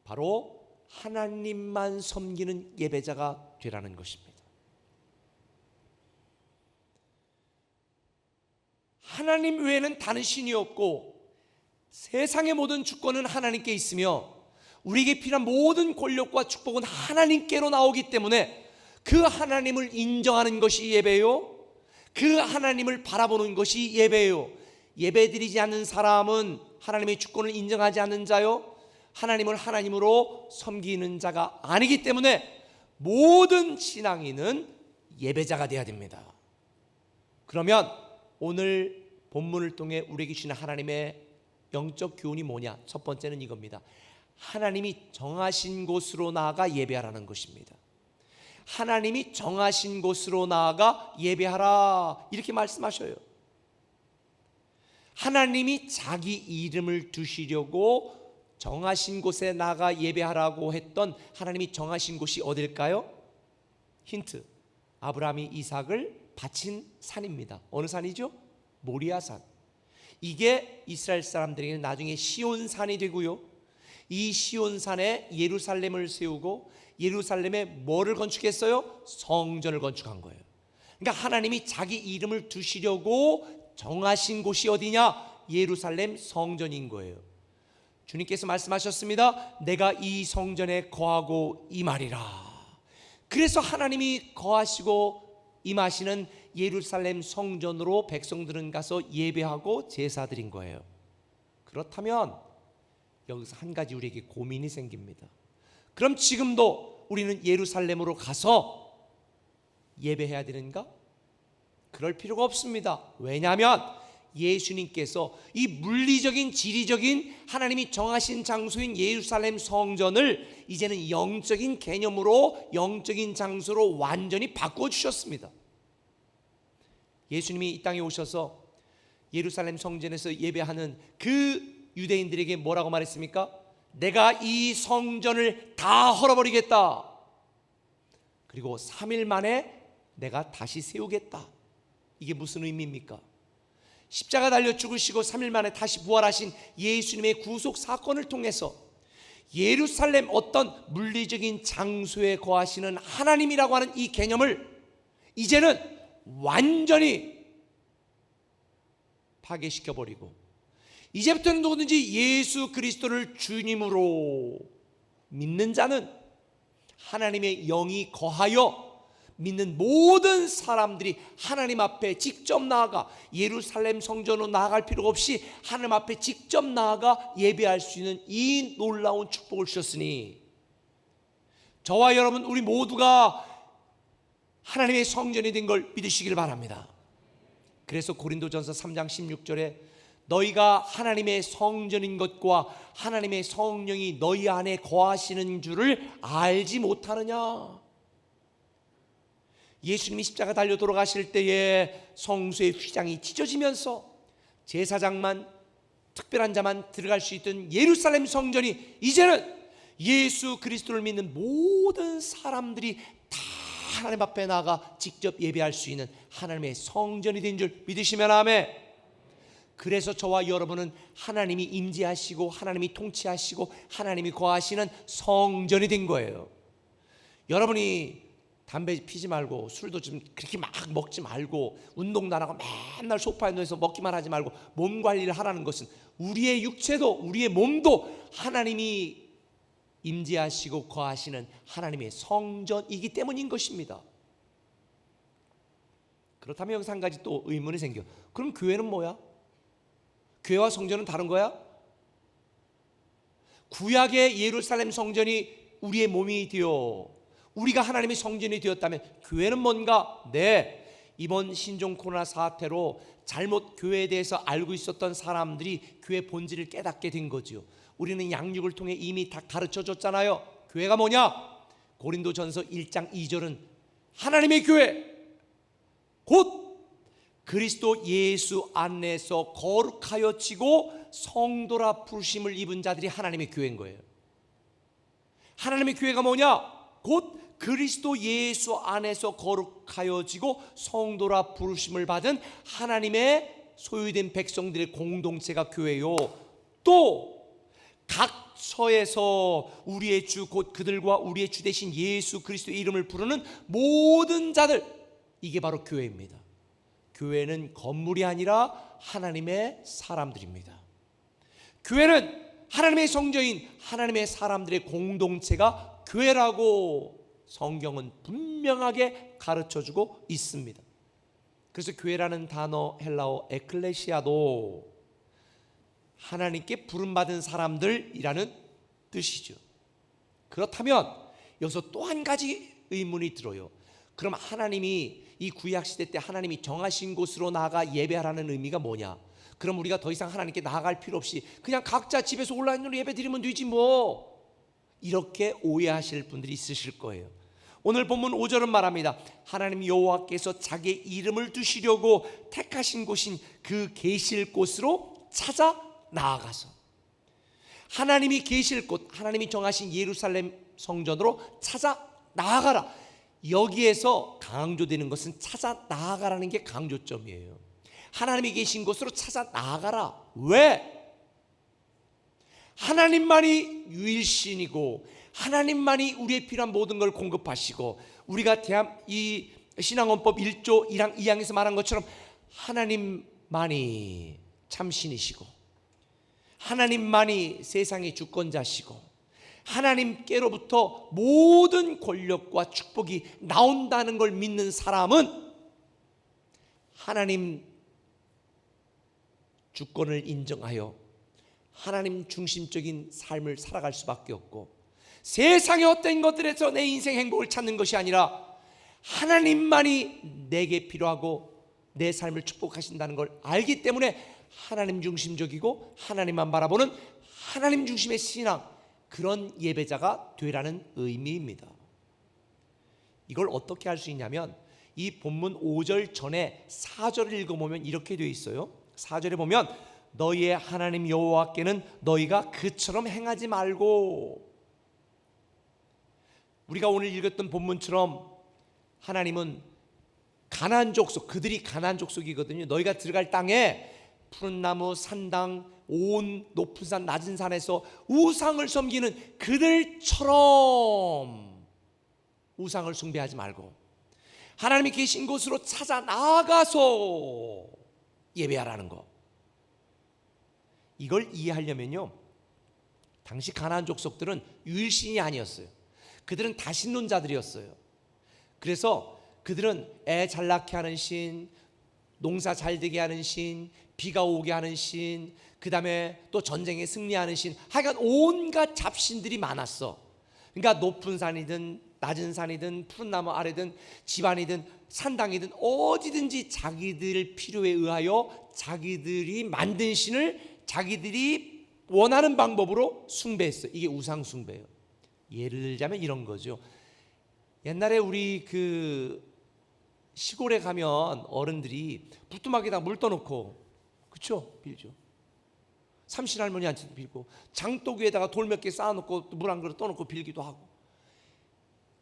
바로 하나님만 섬기는 예배자가 되라는 것입니다. 하나님 외에는 다른 신이 없고 세상의 모든 주권은 하나님께 있으며 우리에게 필요한 모든 권력과 축복은 하나님께로 나오기 때문에 그 하나님을 인정하는 것이 예배요, 그 하나님을 바라보는 것이 예배요. 예배드리지 않는 사람은 하나님의 주권을 인정하지 않는 자요, 하나님을 하나님으로 섬기는 자가 아니기 때문에 모든 신앙인은 예배자가 되어야 됩니다. 그러면 오늘 본문을 통해 우리에게 주시는 하나님의 영적 교훈이 뭐냐? 첫 번째는 이겁니다. 하나님이 정하신 곳으로 나아가 예배하라는 것입니다. 하나님이 정하신 곳으로 나아가 예배하라 이렇게 말씀하셔요. 하나님이 자기 이름을 두시려고 정하신 곳에 나가 예배하라고 했던 하나님이 정하신 곳이 어딜까요? 힌트. 아브라함이 이삭을 바친 산입니다. 어느 산이죠? 모리아산. 이게 이스라엘 사람들에게는 나중에 시온산이 되고요, 이 시온산에 예루살렘을 세우고 예루살렘에 뭐를 건축했어요? 성전을 건축한 거예요. 그러니까 하나님이 자기 이름을 두시려고 정하신 곳이 어디냐? 예루살렘 성전인 거예요. 주님께서 말씀하셨습니다. 내가 이 성전에 거하고 임하리라. 그래서 하나님이 거하시고 임하시는 예루살렘 성전으로 백성들은 가서 예배하고 제사 드린 거예요. 그렇다면 여기서 한 가지 우리에게 고민이 생깁니다. 그럼 지금도 우리는 예루살렘으로 가서 예배해야 되는가? 그럴 필요가 없습니다. 왜냐하면 예수님께서 이 물리적인 지리적인 하나님이 정하신 장소인 예루살렘 성전을 이제는 영적인 개념으로 영적인 장소로 완전히 바꾸어 주셨습니다. 예수님이 이 땅에 오셔서 예루살렘 성전에서 예배하는 그 유대인들에게 뭐라고 말했습니까? 내가 이 성전을 다 헐어버리겠다. 그리고 3일 만에 내가 다시 세우겠다. 이게 무슨 의미입니까? 십자가 달려 죽으시고 3일 만에 다시 부활하신 예수님의 구속 사건을 통해서 예루살렘 어떤 물리적인 장소에 거하시는 하나님이라고 하는 이 개념을 이제는 완전히 파괴시켜버리고, 이제부터는 누구든지 예수 그리스도를 주님으로 믿는 자는 하나님의 영이 거하여 믿는 모든 사람들이 하나님 앞에 직접 나아가 예루살렘 성전으로 나아갈 필요가 없이 하나님 앞에 직접 나아가 예배할 수 있는 이 놀라운 축복을 주셨으니 저와 여러분 우리 모두가 하나님의 성전이 된 걸 믿으시길 바랍니다. 그래서 고린도전서 3장 16절에 너희가 하나님의 성전인 것과 하나님의 성령이 너희 안에 거하시는 줄을 알지 못하느냐. 예수님이 십자가 달려 돌아가실 때에 성소의 휘장이 찢어지면서 제사장만, 특별한 자만 들어갈 수 있던 예루살렘 성전이 이제는 예수 그리스도를 믿는 모든 사람들이 다 하나님 앞에 나가 직접 예배할 수 있는 하나님의 성전이 된 줄 믿으시면 아멘. 그래서 저와 여러분은 하나님이 임재하시고 하나님이 통치하시고 하나님이 거하시는 성전이 된 거예요. 여러분이 담배 피지 말고 술도 좀 그렇게 막 먹지 말고 운동도 안 하고 맨날 소파에 누워서 먹기만 하지 말고 몸 관리를 하라는 것은 우리의 육체도 우리의 몸도 하나님이 임재하시고 거하시는 하나님의 성전이기 때문인 것입니다. 그렇다면 여기서 한 가지 또 의문이 생겨. 그럼 교회는 뭐야? 교회와 성전은 다른 거야? 구약의 예루살렘 성전이 우리의 몸이 되어 우리가 하나님의 성전이 되었다면 교회는 뭔가? 네, 이번 신종 코로나 사태로 잘못 교회에 대해서 알고 있었던 사람들이 교회 본질을 깨닫게 된 거지요. 우리는 양육을 통해 이미 다 가르쳐 줬잖아요. 교회가 뭐냐? 고린도전서 1장 2절은 하나님의 교회 곧 그리스도 예수 안에서 거룩하여지고 성도라 부르심을 입은 자들이 하나님의 교회인 거예요. 하나님의 교회가 뭐냐? 곧 그리스도 예수 안에서 거룩하여지고 성도라 부르심을 받은 하나님의 소유된 백성들의 공동체가 교회요. 또 각 처에서 우리의 주 곧 그들과 우리의 주 대신 예수 그리스도의 이름을 부르는 모든 자들, 이게 바로 교회입니다. 교회는 건물이 아니라 하나님의 사람들입니다. 교회는 하나님의 성전인 하나님의 사람들의 공동체가 교회라고 성경은 분명하게 가르쳐주고 있습니다. 그래서 교회라는 단어 헬라어 에클레시아도 하나님께 부름받은 사람들이라는 뜻이죠. 그렇다면 여기서 또 한 가지 의문이 들어요. 그럼 하나님이 이 구약 시대 때 하나님이 정하신 곳으로 나아가 예배하라는 의미가 뭐냐? 그럼 우리가 더 이상 하나님께 나아갈 필요 없이 그냥 각자 집에서 온라인으로 예배 드리면 되지 뭐, 이렇게 오해하실 분들이 있으실 거예요. 오늘 본문 5절은 말합니다. 하나님 여호와께서 자기의 이름을 두시려고 택하신 곳인 그 계실 곳으로 찾아 나아가서, 하나님이 계실 곳, 하나님이 정하신 예루살렘 성전으로 찾아 나아가라. 여기에서 강조되는 것은 찾아 나아가라는 게 강조점이에요. 하나님이 계신 곳으로 찾아 나아가라. 왜? 하나님만이 유일신이고 하나님만이 우리의 필요한 모든 걸 공급하시고, 우리가 이 신앙원법 1조 1항 2항에서 말한 것처럼 하나님만이 참신이시고 하나님만이 세상의 주권자시고 하나님께로부터 모든 권력과 축복이 나온다는 걸 믿는 사람은 하나님 주권을 인정하여 하나님 중심적인 삶을 살아갈 수밖에 없고, 세상의 어떤 것들에서 내 인생 행복을 찾는 것이 아니라 하나님만이 내게 필요하고 내 삶을 축복하신다는 걸 알기 때문에 하나님 중심적이고 하나님만 바라보는 하나님 중심의 신앙, 그런 예배자가 되라는 의미입니다. 이걸 어떻게 할 수 있냐면 이 본문 5절 전에 4절을 읽어보면 이렇게 되어 있어요. 4절에 보면 너희의 하나님 여호와께는 너희가 그처럼 행하지 말고, 우리가 오늘 읽었던 본문처럼 하나님은 가나안 족속, 그들이 가나안 족속이거든요. 너희가 들어갈 땅에 푸른 나무, 산당, 온 높은 산, 낮은 산에서 우상을 섬기는 그들처럼 우상을 숭배하지 말고 하나님이 계신 곳으로 찾아 나아가서 예배하라는 거. 이걸 이해하려면요, 당시 가나안 족속들은 유일신이 아니었어요. 그들은 다신론자들이었어요. 그래서 그들은 애 잘 낳게 하는 신, 농사 잘 되게 하는 신, 비가 오게 하는 신, 그 다음에 또 전쟁에 승리하는 신, 하여간 온갖 잡신들이 많았어. 그러니까 높은 산이든 낮은 산이든 푸른 나무 아래든 집안이든 산당이든 어디든지 자기들 필요에 의하여 자기들이 만든 신을 자기들이 원하는 방법으로 숭배했어요. 이게 우상 숭배예요. 예를 들자면 이런 거죠. 옛날에 우리 그 시골에 가면 어른들이 부뚜막에다 물 떠놓고, 그렇죠? 빌죠. 삼신할머니한테도 빌고, 장독 위에다가 돌 몇 개 쌓아놓고 물 한 그릇 떠놓고 빌기도 하고.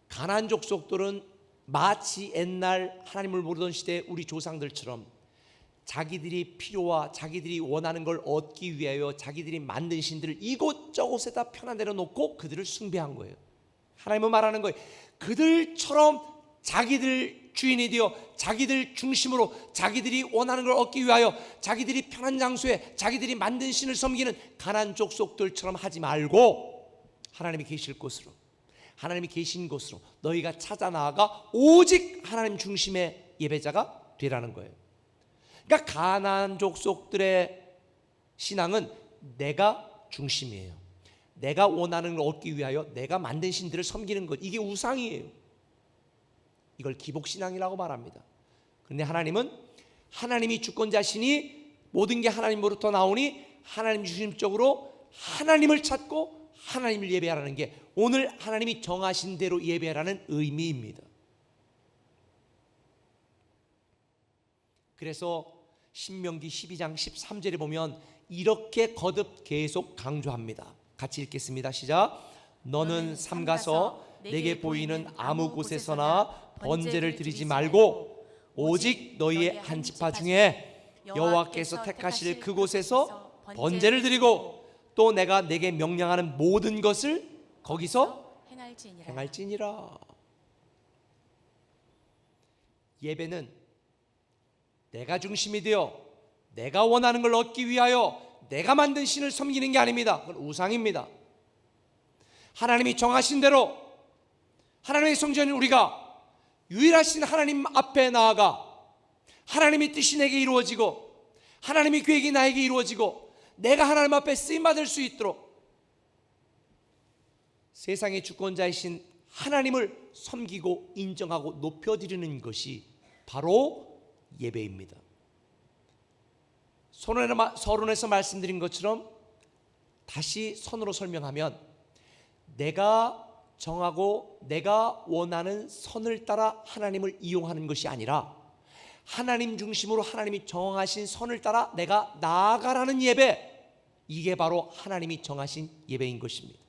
가나안 족속들은 마치 옛날 하나님을 모르던 시대 우리 조상들처럼 자기들이 필요와 자기들이 원하는 걸 얻기 위하여 자기들이 만든 신들을 이곳저곳에다 편한 데로 놓고 그들을 숭배한 거예요. 하나님은 말하는 거예요. 그들처럼 자기들 주인이 되어 자기들 중심으로 자기들이 원하는 걸 얻기 위하여 자기들이 편한 장소에 자기들이 만든 신을 섬기는 가나안 족속들처럼 하지 말고 하나님이 계실 곳으로, 하나님이 계신 곳으로 너희가 찾아 나아가 오직 하나님 중심의 예배자가 되라는 거예요. 그러니까 가나안 족속들의 신앙은 내가 중심이에요. 내가 원하는 걸 얻기 위하여 내가 만든 신들을 섬기는 것, 이게 우상이에요. 이걸 기복신앙이라고 말합니다. 그런데 하나님은 하나님이 주권자시니 모든 게 하나님으로부터 나오니 하나님 중심적으로 하나님을 찾고 하나님을 예배하라는 게 오늘 하나님이 정하신 대로 예배하라는 의미입니다. 그래서 신명기 12장 13절에 보면 이렇게 거듭 계속 강조합니다. 같이 읽겠습니다. 시작. 너는 삼가서 내게 보이는 아무 곳에서나 번제를 드리지 말고 오직 너희의 한 지파 중에 여호와께서 택하실 그곳에서 번제를 드리고 또 내가 내게 명령하는 모든 것을 거기서 행할지니라. 예배는 내가 중심이 되어 내가 원하는 걸 얻기 위하여 내가 만든 신을 섬기는 게 아닙니다. 그건 우상입니다. 하나님이 정하신 대로 하나님의 성전인 우리가 유일하신 하나님 앞에 나아가 하나님의 뜻이 내게 이루어지고 하나님의 계획이 나에게 이루어지고 내가 하나님 앞에 쓰임받을 수 있도록 세상의 주권자이신 하나님을 섬기고 인정하고 높여드리는 것이 바로 예배입니다. 서론에서 말씀드린 것처럼 다시 선으로 설명하면 내가 정하고 내가 원하는 선을 따라 하나님을 이용하는 것이 아니라 하나님 중심으로 하나님이 정하신 선을 따라 내가 나아가라는 예배, 이게 바로 하나님이 정하신 예배인 것입니다.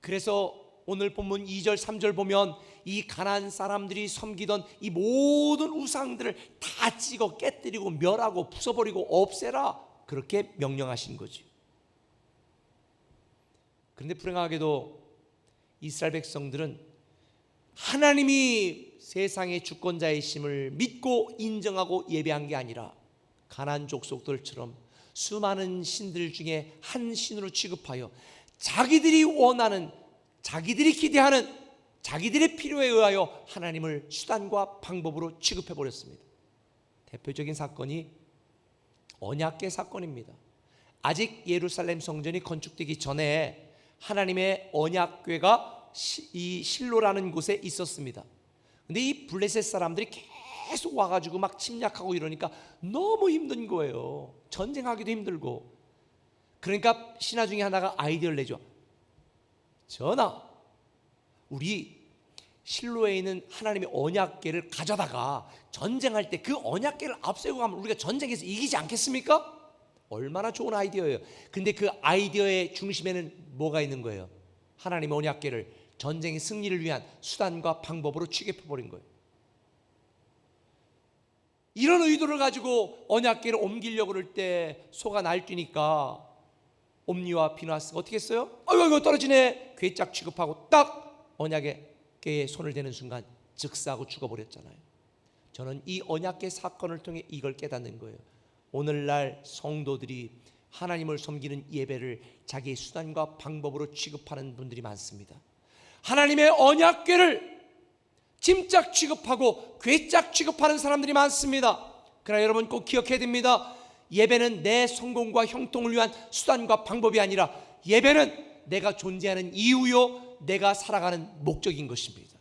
그래서 오늘 본문 2절 3절 보면 이 가나안 사람들이 섬기던 이 모든 우상들을 다 찍어 깨뜨리고 멸하고 부숴버리고 없애라, 그렇게 명령하신 거죠. 그런데 불행하게도 이스라엘 백성들은 하나님이 세상의 주권자이심을 믿고 인정하고 예배한 게 아니라 가나안 족속들처럼 수많은 신들 중에 한 신으로 취급하여 자기들이 원하는, 자기들이 기대하는, 자기들의 필요에 의하여 하나님을 수단과 방법으로 취급해 버렸습니다. 대표적인 사건이 언약궤 사건입니다. 아직 예루살렘 성전이 건축되기 전에 하나님의 언약궤가 이 실로라는 곳에 있었습니다. 근데 이 블레셋 사람들이 계속 와가지고 막 침략하고 이러니까 너무 힘든 거예요. 전쟁하기도 힘들고. 그러니까 신하 중에 하나가 아이디어를 내죠. 전하, 우리 실로에 있는 하나님의 언약궤를 가져다가 전쟁할 때 그 언약궤를 앞세우고 가면 우리가 전쟁에서 이기지 않겠습니까? 얼마나 좋은 아이디어예요. 근데 그 아이디어의 중심에는 뭐가 있는 거예요? 하나님의 언약궤를 전쟁의 승리를 위한 수단과 방법으로 취급해버린 거예요. 이런 의도를 가지고 언약궤를 옮기려고 그럴 때 소가 날뛰니까 옴니와 비나스가 어떻게 했어요? 아이고 떨어지네. 괴짝 취급하고 딱 언약궤에 손을 대는 순간 즉사하고 죽어버렸잖아요. 저는 이 언약궤 사건을 통해 이걸 깨닫는 거예요. 오늘날 성도들이 하나님을 섬기는 예배를 자기의 수단과 방법으로 취급하는 분들이 많습니다. 하나님의 언약궤를 짐짝 취급하고 괴짝 취급하는 사람들이 많습니다. 그러나 여러분 꼭 기억해야 됩니다. 예배는 내 성공과 형통을 위한 수단과 방법이 아니라 예배는 내가 존재하는 이유요, 내가 살아가는 목적인 것입니다.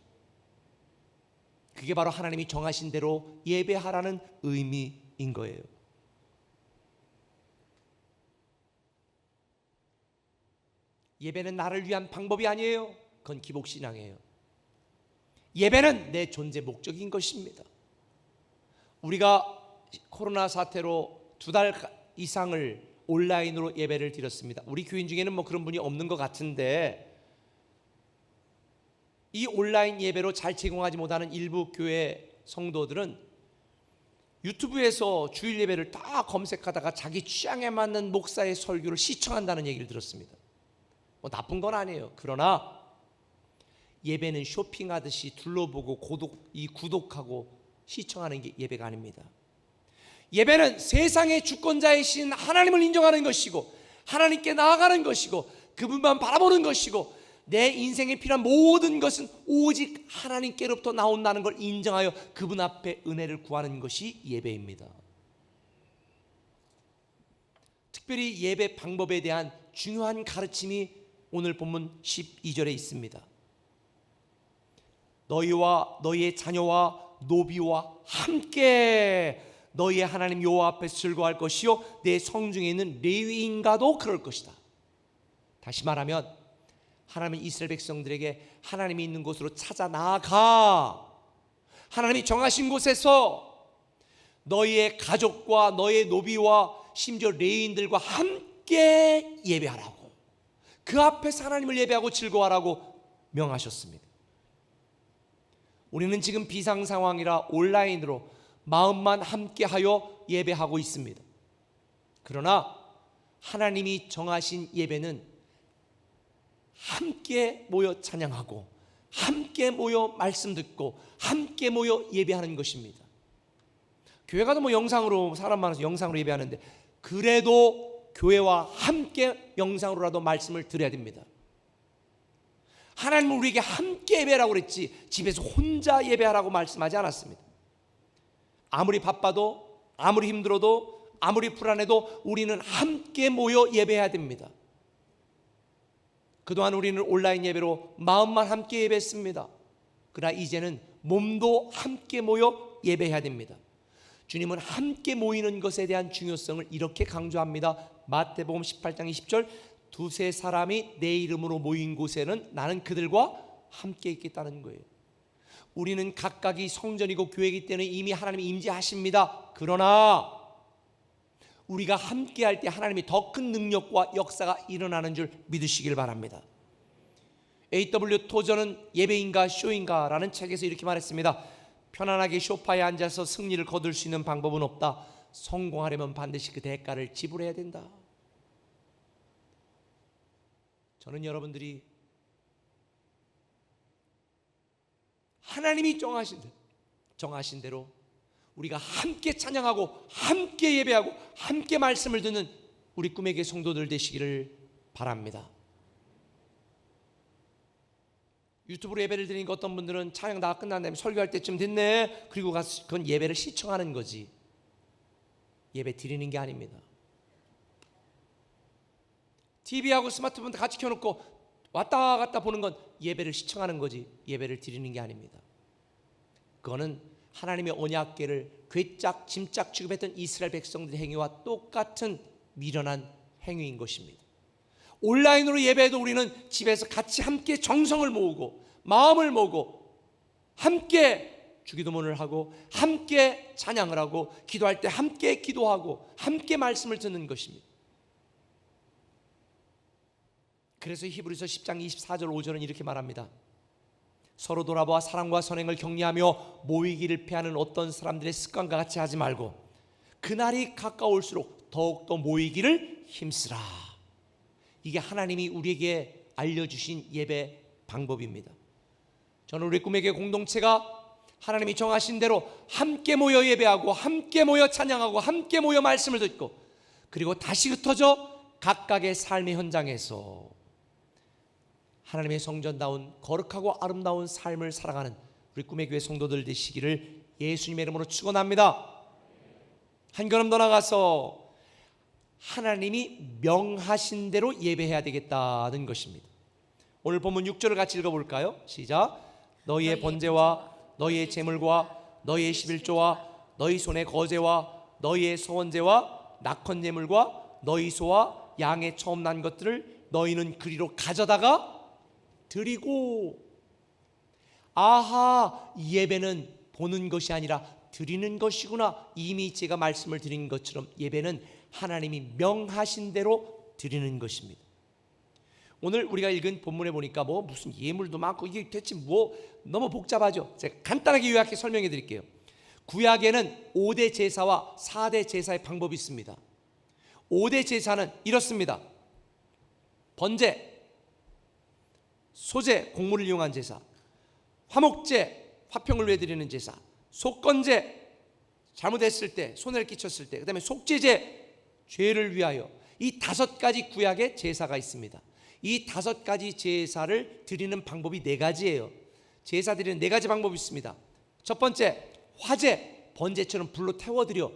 그게 바로 하나님이 정하신 대로 예배하라는 의미인 거예요. 예배는 나를 위한 방법이 아니에요. 그건 기복신앙이에요. 예배는 내 존재 목적인 것입니다. 우리가 코로나 사태로 2달 이상을 온라인으로 예배를 드렸습니다. 우리 교인 중에는 뭐 그런 분이 없는 것 같은데, 이 온라인 예배로 잘 제공하지 못하는 일부 교회 성도들은 유튜브에서 주일 예배를 다 검색하다가 자기 취향에 맞는 목사의 설교를 시청한다는 얘기를 들었습니다. 뭐 나쁜 건 아니에요. 그러나 예배는 쇼핑하듯이 둘러보고 구독하고 시청하는 게 예배가 아닙니다. 예배는 세상의 주권자이신 하나님을 인정하는 것이고, 하나님께 나아가는 것이고, 그분만 바라보는 것이고, 내 인생에 필요한 모든 것은 오직 하나님께로부터 나온다는 걸 인정하여 그분 앞에 은혜를 구하는 것이 예배입니다. 특별히 예배 방법에 대한 중요한 가르침이 오늘 본문 12절에 있습니다. 너희와 너희의 자녀와 노비와 함께 너희의 하나님 여호와 앞에서 즐거워할 것이요 내 성중에 있는 레위인과도 그럴 것이다. 다시 말하면 하나님은 이스라엘 백성들에게 하나님이 있는 곳으로 찾아 나아가 하나님이 정하신 곳에서 너희의 가족과 너희의 노비와 심지어 레위인들과 함께 예배하라고, 그 앞에서 하나님을 예배하고 즐거워하라고 명하셨습니다. 우리는 지금 비상 상황이라 온라인으로 마음만 함께하여 예배하고 있습니다. 그러나 하나님이 정하신 예배는 함께 모여 찬양하고 함께 모여 말씀 듣고 함께 모여 예배하는 것입니다. 교회 가도 뭐 영상으로, 사람 많아서 영상으로 예배하는데, 그래도 교회와 함께 영상으로라도 말씀을 드려야 됩니다. 하나님은 우리에게 함께 예배하라고 그랬지 집에서 혼자 예배하라고 말씀하지 않았습니다. 아무리 바빠도, 아무리 힘들어도, 아무리 불안해도 우리는 함께 모여 예배해야 됩니다. 그동안 우리는 온라인 예배로 마음만 함께 예배했습니다. 그러나 이제는 몸도 함께 모여 예배해야 됩니다. 주님은 함께 모이는 것에 대한 중요성을 이렇게 강조합니다. 마태복음 18장 20절, 두세 사람이 내 이름으로 모인 곳에는 나는 그들과 함께 있겠다는 거예요. 우리는 각각이 성전이고 교회이기 때문에 이미 하나님이 임재하십니다. 그러나 우리가 함께 할 때 하나님이 더 큰 능력과 역사가 일어나는 줄 믿으시길 바랍니다. A.W. 토저는 예배인가 쇼인가 라는 책에서 이렇게 말했습니다. 편안하게 소파에 앉아서 승리를 거둘 수 있는 방법은 없다. 성공하려면 반드시 그 대가를 지불해야 된다. 저는 여러분들이 하나님이 정하신 대로 우리가 함께 찬양하고 함께 예배하고 함께 말씀을 듣는 우리 꿈의 교회 성도들 되시기를 바랍니다. 유튜브로 예배를 드리니까 어떤 분들은 찬양 다 끝난 다음에 설교할 때쯤 됐네, 그리고 가서 그건 예배를 시청하는 거지 예배 드리는 게 아닙니다. TV하고 스마트폰 다 같이 켜놓고 왔다 갔다 보는 건 예배를 시청하는 거지 예배를 드리는 게 아닙니다. 그거는 하나님의 언약궤를 괴짝 짐짝 취급했던 이스라엘 백성들의 행위와 똑같은 미련한 행위인 것입니다. 온라인으로 예배해도 우리는 집에서 같이 함께 정성을 모으고 마음을 모으고 함께 주기도문을 하고 함께 찬양을 하고 기도할 때 함께 기도하고 함께 말씀을 듣는 것입니다. 그래서 히브리서 10장 24절 5절은 이렇게 말합니다. 서로 돌아보아 사랑과 선행을 격려하며 모이기를 피하는 어떤 사람들의 습관과 같이 하지 말고 그날이 가까울수록 더욱더 모이기를 힘쓰라. 이게 하나님이 우리에게 알려주신 예배 방법입니다. 저는 우리 꿈의 교회 공동체가 하나님이 정하신 대로 함께 모여 예배하고 함께 모여 찬양하고 함께 모여 말씀을 듣고 그리고 다시 흩어져 각각의 삶의 현장에서 하나님의 성전다운 거룩하고 아름다운 삶을 살아가는 우리 꿈의 교회 성도들 되시기를 예수님의 이름으로 축원합니다. 한 걸음 더 나가서 하나님이 명하신 대로 예배해야 되겠다는 것입니다. 오늘 본문 6절을 같이 읽어볼까요? 시작. 너희의 번제와 너희의 제물과 너희의 11조와 너희 손의 거제와 너희의 서원제와 낙헌 예물과 너희 소와 양의 처음 난 것들을 너희는 그리로 가져다가 드리고. 아하, 예배는 보는 것이 아니라 드리는 것이구나. 이미 제가 말씀을 드린 것처럼 예배는 하나님이 명하신 대로 드리는 것입니다. 오늘 우리가 읽은 본문에 보니까 뭐 무슨 예물도 많고 이게 대체 뭐 너무 복잡하죠. 제가 간단하게 요약해 설명해 드릴게요. 구약에는 5대 제사와 4대 제사의 방법이 있습니다. 5대 제사는 이렇습니다. 번제, 소제, 곡물을 이용한 제사, 화목제, 화평을 위해 드리는 제사, 속건제, 잘못했을 때, 손해를 끼쳤을 때, 그 다음에 속죄제, 죄를 위하여. 이 5가지 구약의 제사가 있습니다. 이 5가지 제사를 드리는 방법이 4가지예요. 제사 드리는 4가지 방법이 있습니다. 첫 번째, 화제, 번제처럼 불로 태워드려.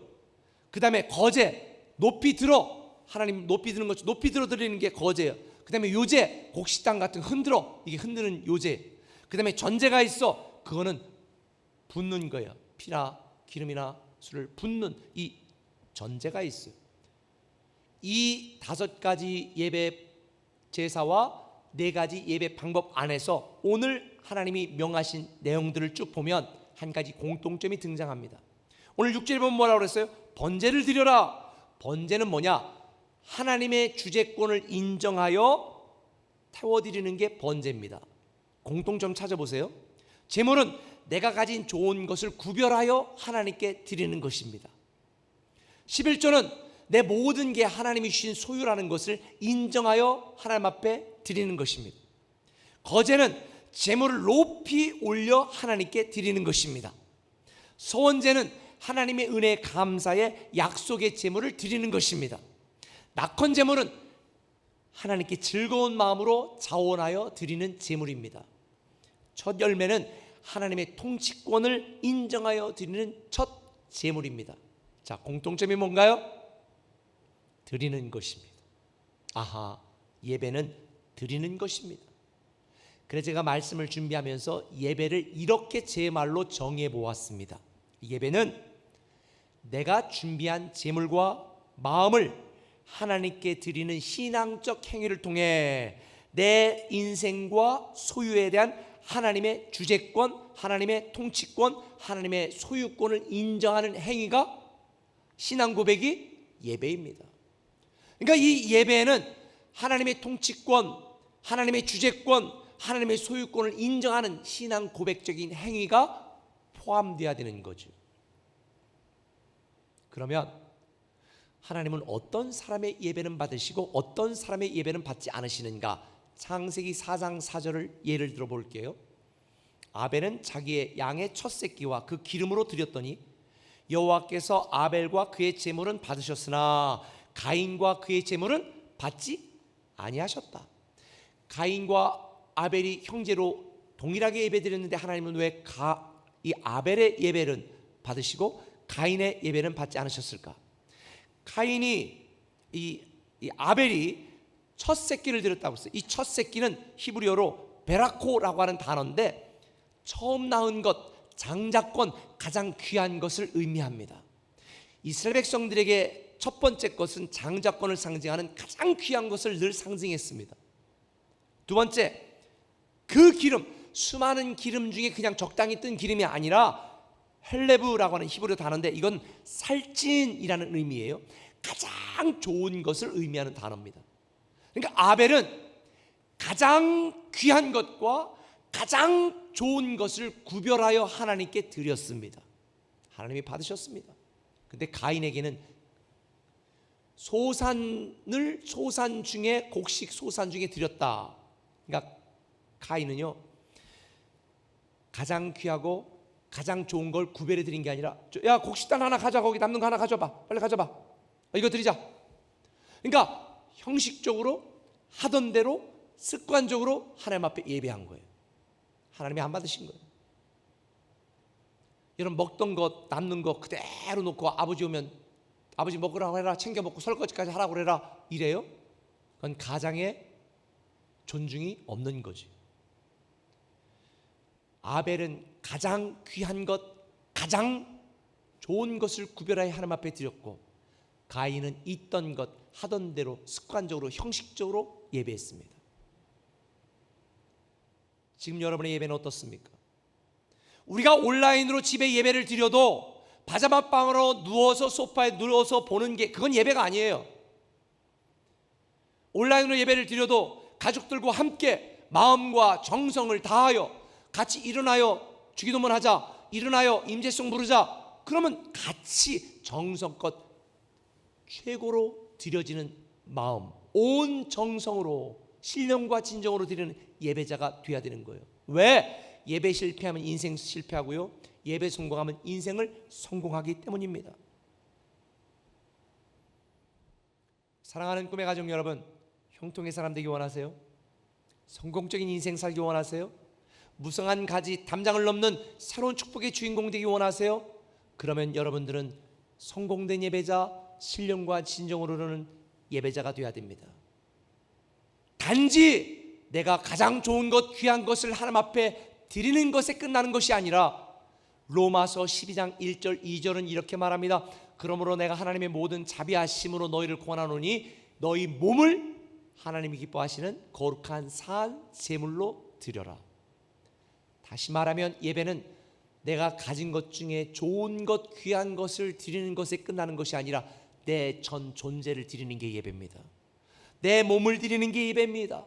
그 다음에 거제, 높이 들어. 하나님 높이 드는 것, 높이 들어 드리는 게 거제예요. 그 다음에 요제, 곡식당 같은 흔들어. 이게 흔드는 요제. 그 다음에 전제가 있어. 그거는 붓는 거예요. 피나 기름이나 술을 붓는 이 전제가 있어요. 이 5가지 예배 제사와 4가지 예배 방법 안에서 오늘 하나님이 명하신 내용들을 쭉 보면 한 가지 공통점이 등장합니다. 오늘 6절에 보면 뭐라고 그랬어요? 번제를 드려라. 번제는 뭐냐? 하나님의 주재권을 인정하여 태워드리는 게 번제입니다. 공통점 찾아보세요. 제물은 내가 가진 좋은 것을 구별하여 하나님께 드리는 것입니다. 11조는 내 모든 게 하나님이 주신 소유라는 것을 인정하여 하나님 앞에 드리는 것입니다. 거제는 제물을 높이 올려 하나님께 드리는 것입니다. 서원제는 하나님의 은혜에 감사해 약속의 제물을 드리는 것입니다. 낙헌 제물은 하나님께 즐거운 마음으로 자원하여 드리는 제물입니다. 첫 열매는 하나님의 통치권을 인정하여 드리는 첫 제물입니다. 자, 공통점이 뭔가요? 드리는 것입니다. 아하, 예배는 드리는 것입니다. 그래서 제가 말씀을 준비하면서 예배를 이렇게 제 말로 정해 보았습니다. 예배는 내가 준비한 제물과 마음을 하나님께 드리는 신앙적 행위를 통해 내 인생과 소유에 대한 하나님의 주재권, 하나님의 통치권, 하나님의 소유권을 인정하는 행위가 신앙 고백이 예배입니다. 그러니까 이 예배에는 하나님의 통치권, 하나님의 주재권, 하나님의 소유권을 인정하는 신앙 고백적인 행위가 포함되어야 되는 거죠. 그러면 하나님은 어떤 사람의 예배는 받으시고 어떤 사람의 예배는 받지 않으시는가? 창세기 4장 4절을 예를 들어 볼게요. 아벨은 자기의 양의 첫 새끼와 그 기름으로 드렸더니 여호와께서 아벨과 그의 제물은 받으셨으나 가인과 그의 제물은 받지 아니하셨다. 가인과 아벨이 형제로 동일하게 예배드렸는데 하나님은 왜 이 아벨의 예배는 받으시고 가인의 예배는 받지 않으셨을까? 가인이 이 아벨이 첫 새끼를 드렸다고 했어요. 이 첫 새끼는 히브리어로 베라코라고 하는 단어인데 처음 낳은 것, 장자권, 가장 귀한 것을 의미합니다. 이스라엘 백성들에게 첫 번째 것은 장자권을 상징하는 가장 귀한 것을 늘 상징했습니다. 두 번째, 그 기름, 수많은 기름 중에 그냥 적당히 뜬 기름이 아니라 헬레브라고 하는 히브리어 단어인데 이건 살찐이라는 의미예요. 가장 좋은 것을 의미하는 단어입니다. 그러니까 아벨은 가장 귀한 것과 가장 좋은 것을 구별하여 하나님께 드렸습니다. 하나님이 받으셨습니다. 근데 가인에게는 소산을 소산 중에 곡식 소산 중에 드렸다. 그러니까 가인은요 가장 귀하고 가장 좋은 걸 구별해 드린 게 아니라 야 곡식단 하나 가져와, 거기 남는 거 하나 가져봐, 빨리 가져봐, 이거 드리자. 그러니까 형식적으로 하던 대로 습관적으로 하나님 앞에 예배한 거예요. 하나님이 안 받으신 거예요. 여러분 먹던 것 남는 거 그대로 놓고 아버지 오면 아버지 먹으라고 해라, 챙겨 먹고 설거지까지 하라고 그래라 이래요? 그건 가장의 존중이 없는 거지. 아벨은 가장 귀한 것, 가장 좋은 것을 구별하여 하나님 앞에 드렸고 가인은 있던 것 하던 대로 습관적으로 형식적으로 예배했습니다. 지금 여러분의 예배는 어떻습니까? 우리가 온라인으로 집에 예배를 드려도 바자막방으로 누워서 소파에 누워서 보는 게 그건 예배가 아니에요. 온라인으로 예배를 드려도 가족들과 함께 마음과 정성을 다하여 같이 일어나요 주기도문 하자, 일어나요 임재송 부르자, 그러면 같이 정성껏 최고로 드려지는 마음, 온 정성으로 신령과 진정으로 드리는 예배자가 되어야 되는 거예요. 왜? 예배 실패하면 인생 실패하고요, 예배 성공하면 인생을 성공하기 때문입니다. 사랑하는 꿈의 가족 여러분, 형통의 사람 되기 원하세요? 성공적인 인생 살기 원하세요? 무성한 가지 담장을 넘는 새로운 축복의 주인공 되기 원하세요? 그러면 여러분들은 성공된 예배자, 신령과 진정으로는 예배자가 되어야 됩니다. 단지 내가 가장 좋은 것, 귀한 것을 하나님 앞에 드리는 것에 끝나는 것이 아니라 로마서 12장 1절 2절은 이렇게 말합니다. 그러므로 내가 하나님의 모든 자비하심으로 너희를 권하노니 너희 몸을 하나님이 기뻐하시는 거룩한 산 제물로 드려라. 다시 말하면 예배는 내가 가진 것 중에 좋은 것, 귀한 것을 드리는 것에 끝나는 것이 아니라 내 전 존재를 드리는 게 예배입니다. 내 몸을 드리는 게 예배입니다.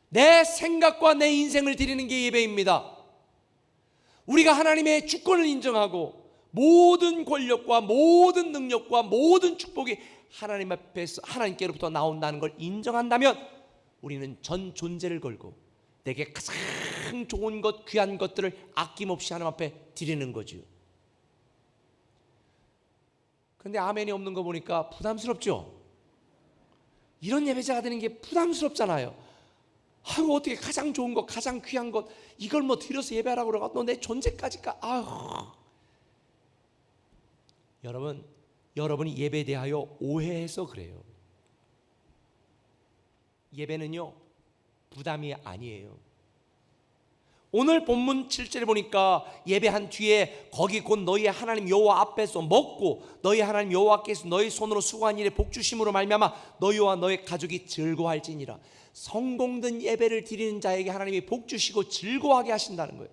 내 생각과 내 인생을 드리는 게 예배입니다. 우리가 하나님의 주권을 인정하고 모든 권력과 모든 능력과 모든 축복이 하나님 앞에서 하나님께로부터 나온다는 걸 인정한다면 우리는 전 존재를 걸고 내게 가장 좋은 것, 귀한 것들을 아낌없이 하나님 앞에 드리는 거지요. 그런데 아멘이 없는 거 보니까 부담스럽죠? 이런 예배자가 되는 게 부담스럽잖아요. 아유, 어떻게 가장 좋은 것, 가장 귀한 것 이걸 뭐 드려서 예배하라고 그러고 너 내 존재까지가 아유. 여러분이 예배에 대하여 오해해서 그래요. 예배는요 부담이 아니에요. 오늘 본문 7절에 보니까 예배한 뒤에 거기 곧 너희 하나님 여호와 앞에서 먹고 너희 하나님 여호와께서 너희 손으로 수고한 일에 복 주심으로 말미암아 너희와 너희 가족이 즐거워할지니라. 성공된 예배를 드리는 자에게 하나님이 복 주시고 즐거워하게 하신다는 거예요.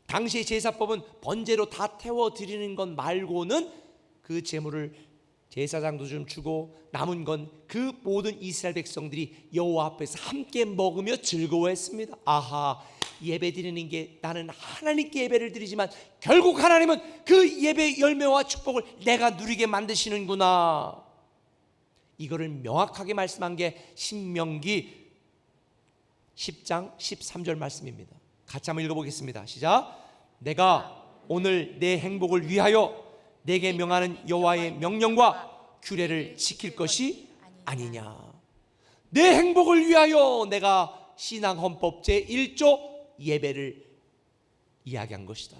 당시의 제사법은 번제로 다 태워 드리는 것 말고는 그 제물을 제사장도 좀 주고 남은 건 그 모든 이스라엘 백성들이 여호와 앞에서 함께 먹으며 즐거워했습니다. 아하, 예배 드리는 게 나는 하나님께 예배를 드리지만 결국 하나님은 그 예배의 열매와 축복을 내가 누리게 만드시는구나. 이거를 명확하게 말씀한 게 신명기 10장 13절 말씀입니다. 같이 한번 읽어보겠습니다. 시작. 내가 오늘 내 행복을 위하여 내게 명하는 여호와의 명령과 규례를 지킬 것이 아니냐. 내 행복을 위하여 내가 신앙헌법 제1조 예배를 이야기한 것이다.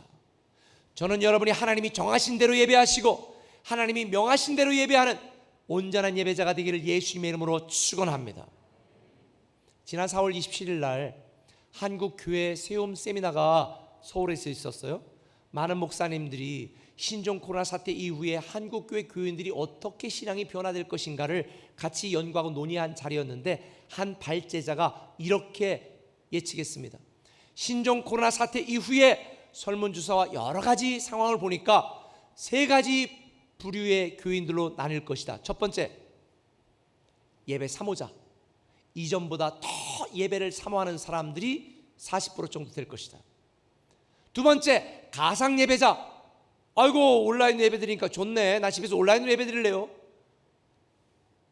저는 여러분이 하나님이 정하신 대로 예배하시고 하나님이 명하신 대로 예배하는 온전한 예배자가 되기를 예수님의 이름으로 축원합니다. 지난 4월 27일 날 한국교회 세움 세미나가 서울에서 있었어요. 많은 목사님들이 신종 코로나 사태 이후에 한국교회 교인들이 어떻게 신앙이 변화될 것인가를 같이 연구하고 논의한 자리였는데 한 발제자가 이렇게 예측했습니다. 신종 코로나 사태 이후에 설문조사와 여러 가지 상황을 보니까 세 가지 부류의 교인들로 나뉠 것이다. 첫 번째, 예배 사모자. 이전보다 더 예배를 사모하는 사람들이 40% 정도 될 것이다. 두 번째, 가상 예배자. 아이고 온라인 예배 드리니까 좋네. 나 집에서 온라인으로 예배 드릴래요.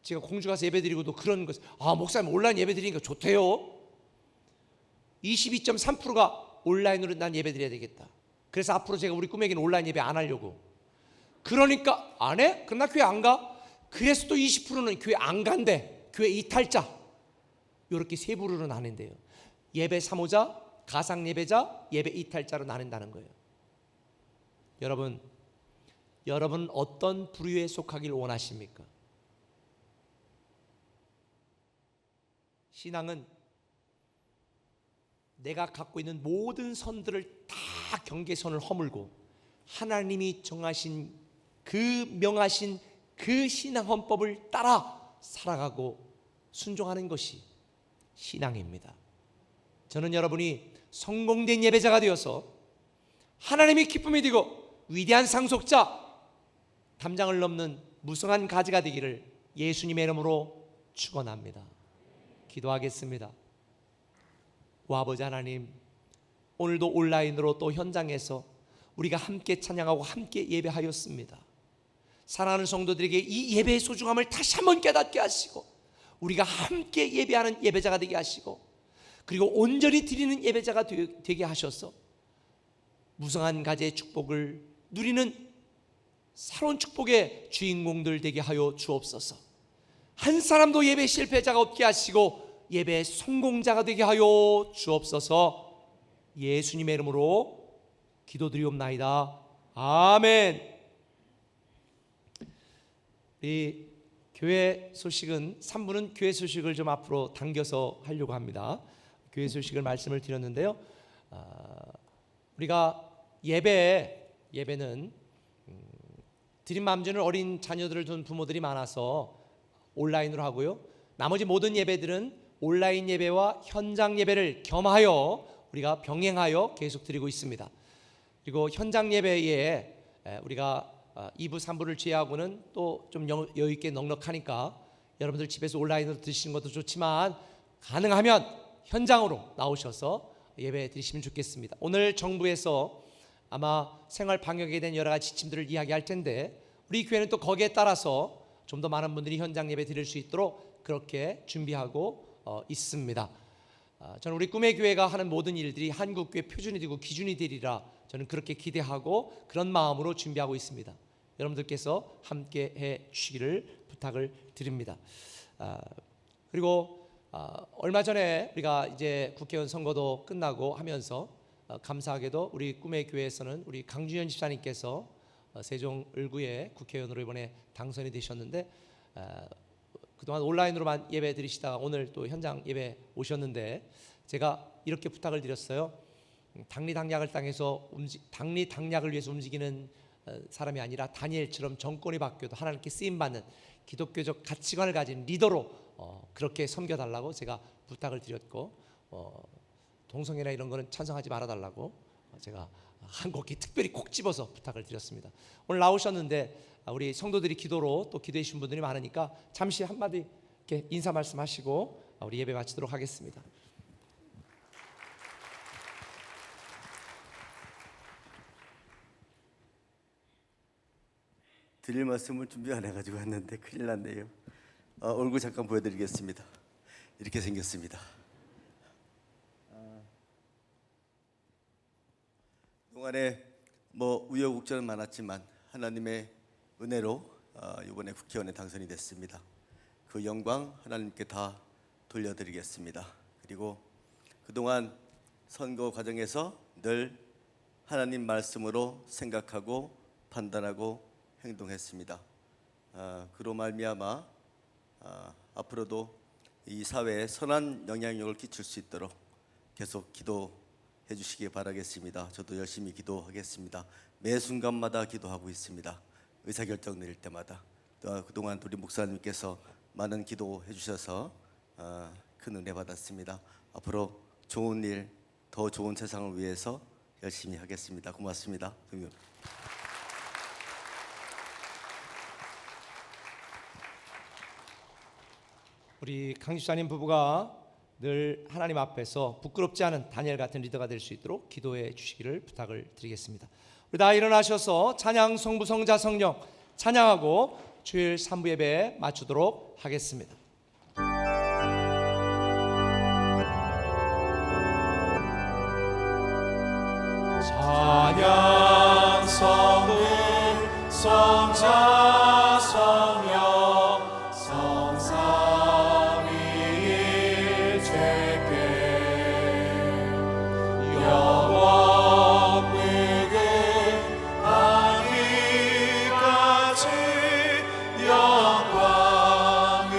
제가 공주 가서 예배 드리고도 그런 것. 아, 목사님 온라인 예배 드리니까 좋대요. 22.3%가 온라인으로 난 예배 드려야 되겠다. 그래서 앞으로 제가 우리 꿈에게는 온라인 예배 안 하려고. 그러니까 안 해? 그럼 나 교회 안 가? 그래서 또 20%는 교회 안 간대. 교회 이탈자. 이렇게 세 부류로 나뉜대요. 예배 사모자, 가상 예배자, 예배 이탈자로 나뉜다는 거예요. 여러분 어떤 부류에 속하길 원하십니까? 신앙은 내가 갖고 있는 모든 선들을 다 경계선을 허물고 하나님이 정하신 그 명하신 그 신앙 헌법을 따라 살아가고 순종하는 것이 신앙입니다. 저는 여러분이 성공된 예배자가 되어서 하나님이 기쁨이 되고 위대한 상속자, 담장을 넘는 무성한 가지가 되기를 예수님의 이름으로 축원합니다. 기도하겠습니다. 오 아버지 하나님, 오늘도 온라인으로 또 현장에서 우리가 함께 찬양하고 함께 예배하였습니다. 사랑하는 성도들에게 이 예배의 소중함을 다시 한번 깨닫게 하시고 우리가 함께 예배하는 예배자가 되게 하시고 그리고 온전히 드리는 예배자가 되게 하셔서 무성한 가지의 축복을 누리는 새로운 축복의 주인공들 되게 하여 주옵소서. 한 사람도 예배 실패자가 없게 하시고 예배 성공자가 되게 하여 주옵소서. 예수님의 이름으로 기도드리옵나이다. 아멘. 이 교회 소식은 3부는 교회 소식을 좀 앞으로 당겨서 하려고 합니다. 교회 소식을 말씀을 드렸는데요. 우리가 예배는 드림 맘주는 어린 자녀들을 둔 부모들이 많아서 온라인으로 하고요. 나머지 모든 예배들은 온라인 예배와 현장 예배를 겸하여 우리가 병행하여 계속 드리고 있습니다. 그리고 현장 예배에 우리가 2부, 3부를 제외하고는 또 좀 여유 있게 넉넉하니까 여러분들 집에서 온라인으로 드시는 것도 좋지만 가능하면 현장으로 나오셔서 예배 드리시면 좋겠습니다. 오늘 정부에서 아마 생활 방역에 대한 여러 가지 지침들을 이야기할 텐데 우리 교회는 또 거기에 따라서 좀 더 많은 분들이 현장 예배 드릴 수 있도록 그렇게 준비하고 있습니다. 저는 우리 꿈의 교회가 하는 모든 일들이 한국교회 표준이 되고 기준이 되리라 저는 그렇게 기대하고 그런 마음으로 준비하고 있습니다. 여러분들께서 함께 해 주시기를 부탁을 드립니다. 그리고 얼마 전에 우리가 이제 국회의원 선거도 끝나고 하면서 감사하게도 우리 꿈의 교회에서는 우리 강준현 집사님께서 세종 을구의 국회의원으로 이번에 당선이 되셨는데 그동안 온라인으로만 예배 드리시다가 오늘 또 현장 예배 오셨는데 제가 이렇게 부탁을 드렸어요. 당리당략을 위해서 움직이는 사람이 아니라 다니엘처럼 정권이 바뀌어도 하나님께 쓰임받는 기독교적 가치관을 가진 리더로 그렇게 섬겨달라고 제가 부탁을 드렸고, 동성애나 이런 거는 찬성하지 말아달라고 제가 한 곡기 특별히 콕 집어서 부탁을 드렸습니다. 오늘 나오셨는데 우리 성도들이 기도로 또 기도해 주신 분들이 많으니까 잠시 한마디 이렇게 인사 말씀하시고 우리 예배 마치도록 하겠습니다. 드릴 말씀을 준비 안 해가지고 왔는데 큰일 났네요. 얼굴 잠깐 보여드리겠습니다. 이렇게 생겼습니다. 동안에 우여곡절은 많았지만 하나님의 은혜로 이번에 국회의원에 당선이 됐습니다. 그 영광 하나님께 다 돌려드리겠습니다. 그리고 그동안 선거 과정에서 늘 하나님 말씀으로 생각하고 판단하고 행동했습니다. 그로 말미암아 앞으로도 이 사회에 선한 영향력을 끼칠 수 있도록 계속 기도해 주시기 바라겠습니다. 저도 열심히 기도하겠습니다. 매 순간마다 기도하고 있습니다. 의사결정 내릴 때마다. 또 그동안 우리 목사님께서 많은 기도해 주셔서 큰 은혜 받았습니다. 앞으로 좋은 일, 더 좋은 세상을 위해서 열심히 하겠습니다. 고맙습니다. 우리 강 집사님 부부가 늘 하나님 앞에서 부끄럽지 않은 다니엘 같은 리더가 될 수 있도록 기도해 주시기를 부탁을 드리겠습니다. 우리 다 일어나셔서 찬양 성부 성자 성령 찬양하고 주일 3부 예배 마치도록 하겠습니다. 찬양 성부 성자 성령 성삼위일체께 영원 무궁 하기까지 영광을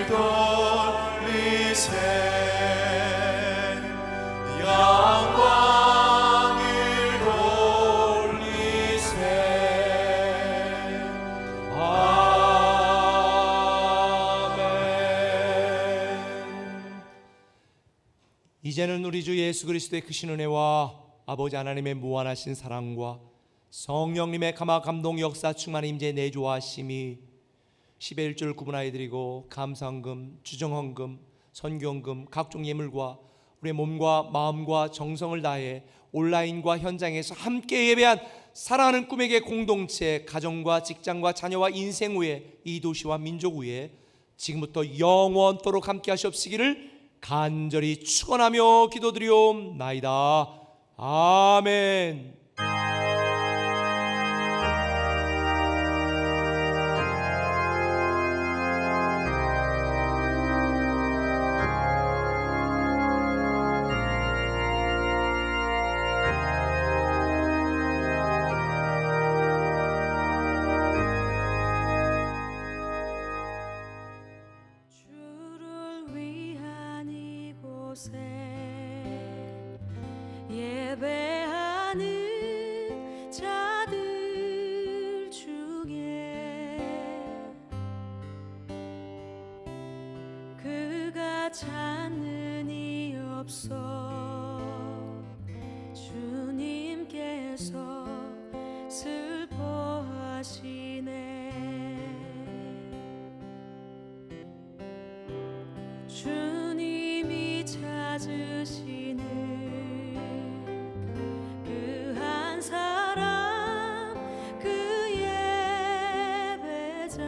돌리세 영광을 돌리세 아멘. 이제는 우리 주 예수 그리스도의 크신 은혜와 아버지 하나님의 무한하신 사랑과 성령님의 감화 감동 역사 충만 임재 내조하심이 10의 1조를 구분하여 드리고 감사헌금, 주정헌금, 선교헌금, 각종 예물과 우리의 몸과 마음과 정성을 다해 온라인과 현장에서 함께 예배한 사랑하는 꿈에게 공동체, 가정과 직장과 자녀와 인생 후에 이 도시와 민족 후에 지금부터 영원토록 함께 하시옵시기를 간절히 축원하며 기도드리옵나이다. 아멘. 주를 위한 이곳에 예배하는 자들 중에 그가 찾는 이 없어 주님께서 슬퍼하시네. 주님이 찾으시는 그 한 사람 그 예배자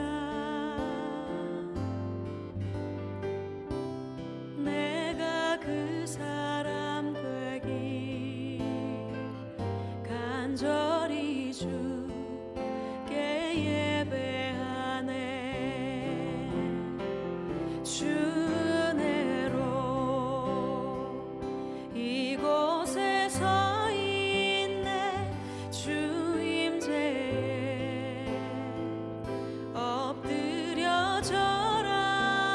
내가 그 사람 되기 간절히 주께 예배하네. 주 은혜로 이곳에 서 있네. 주 임재에 엎드려 절하네.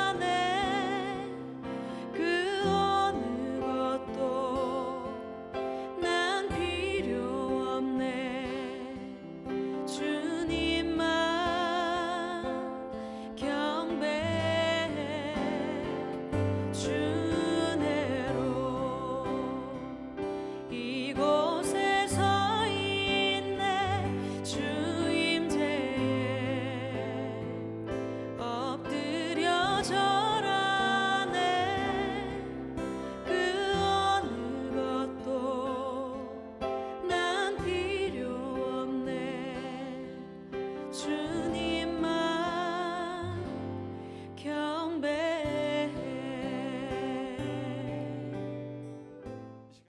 주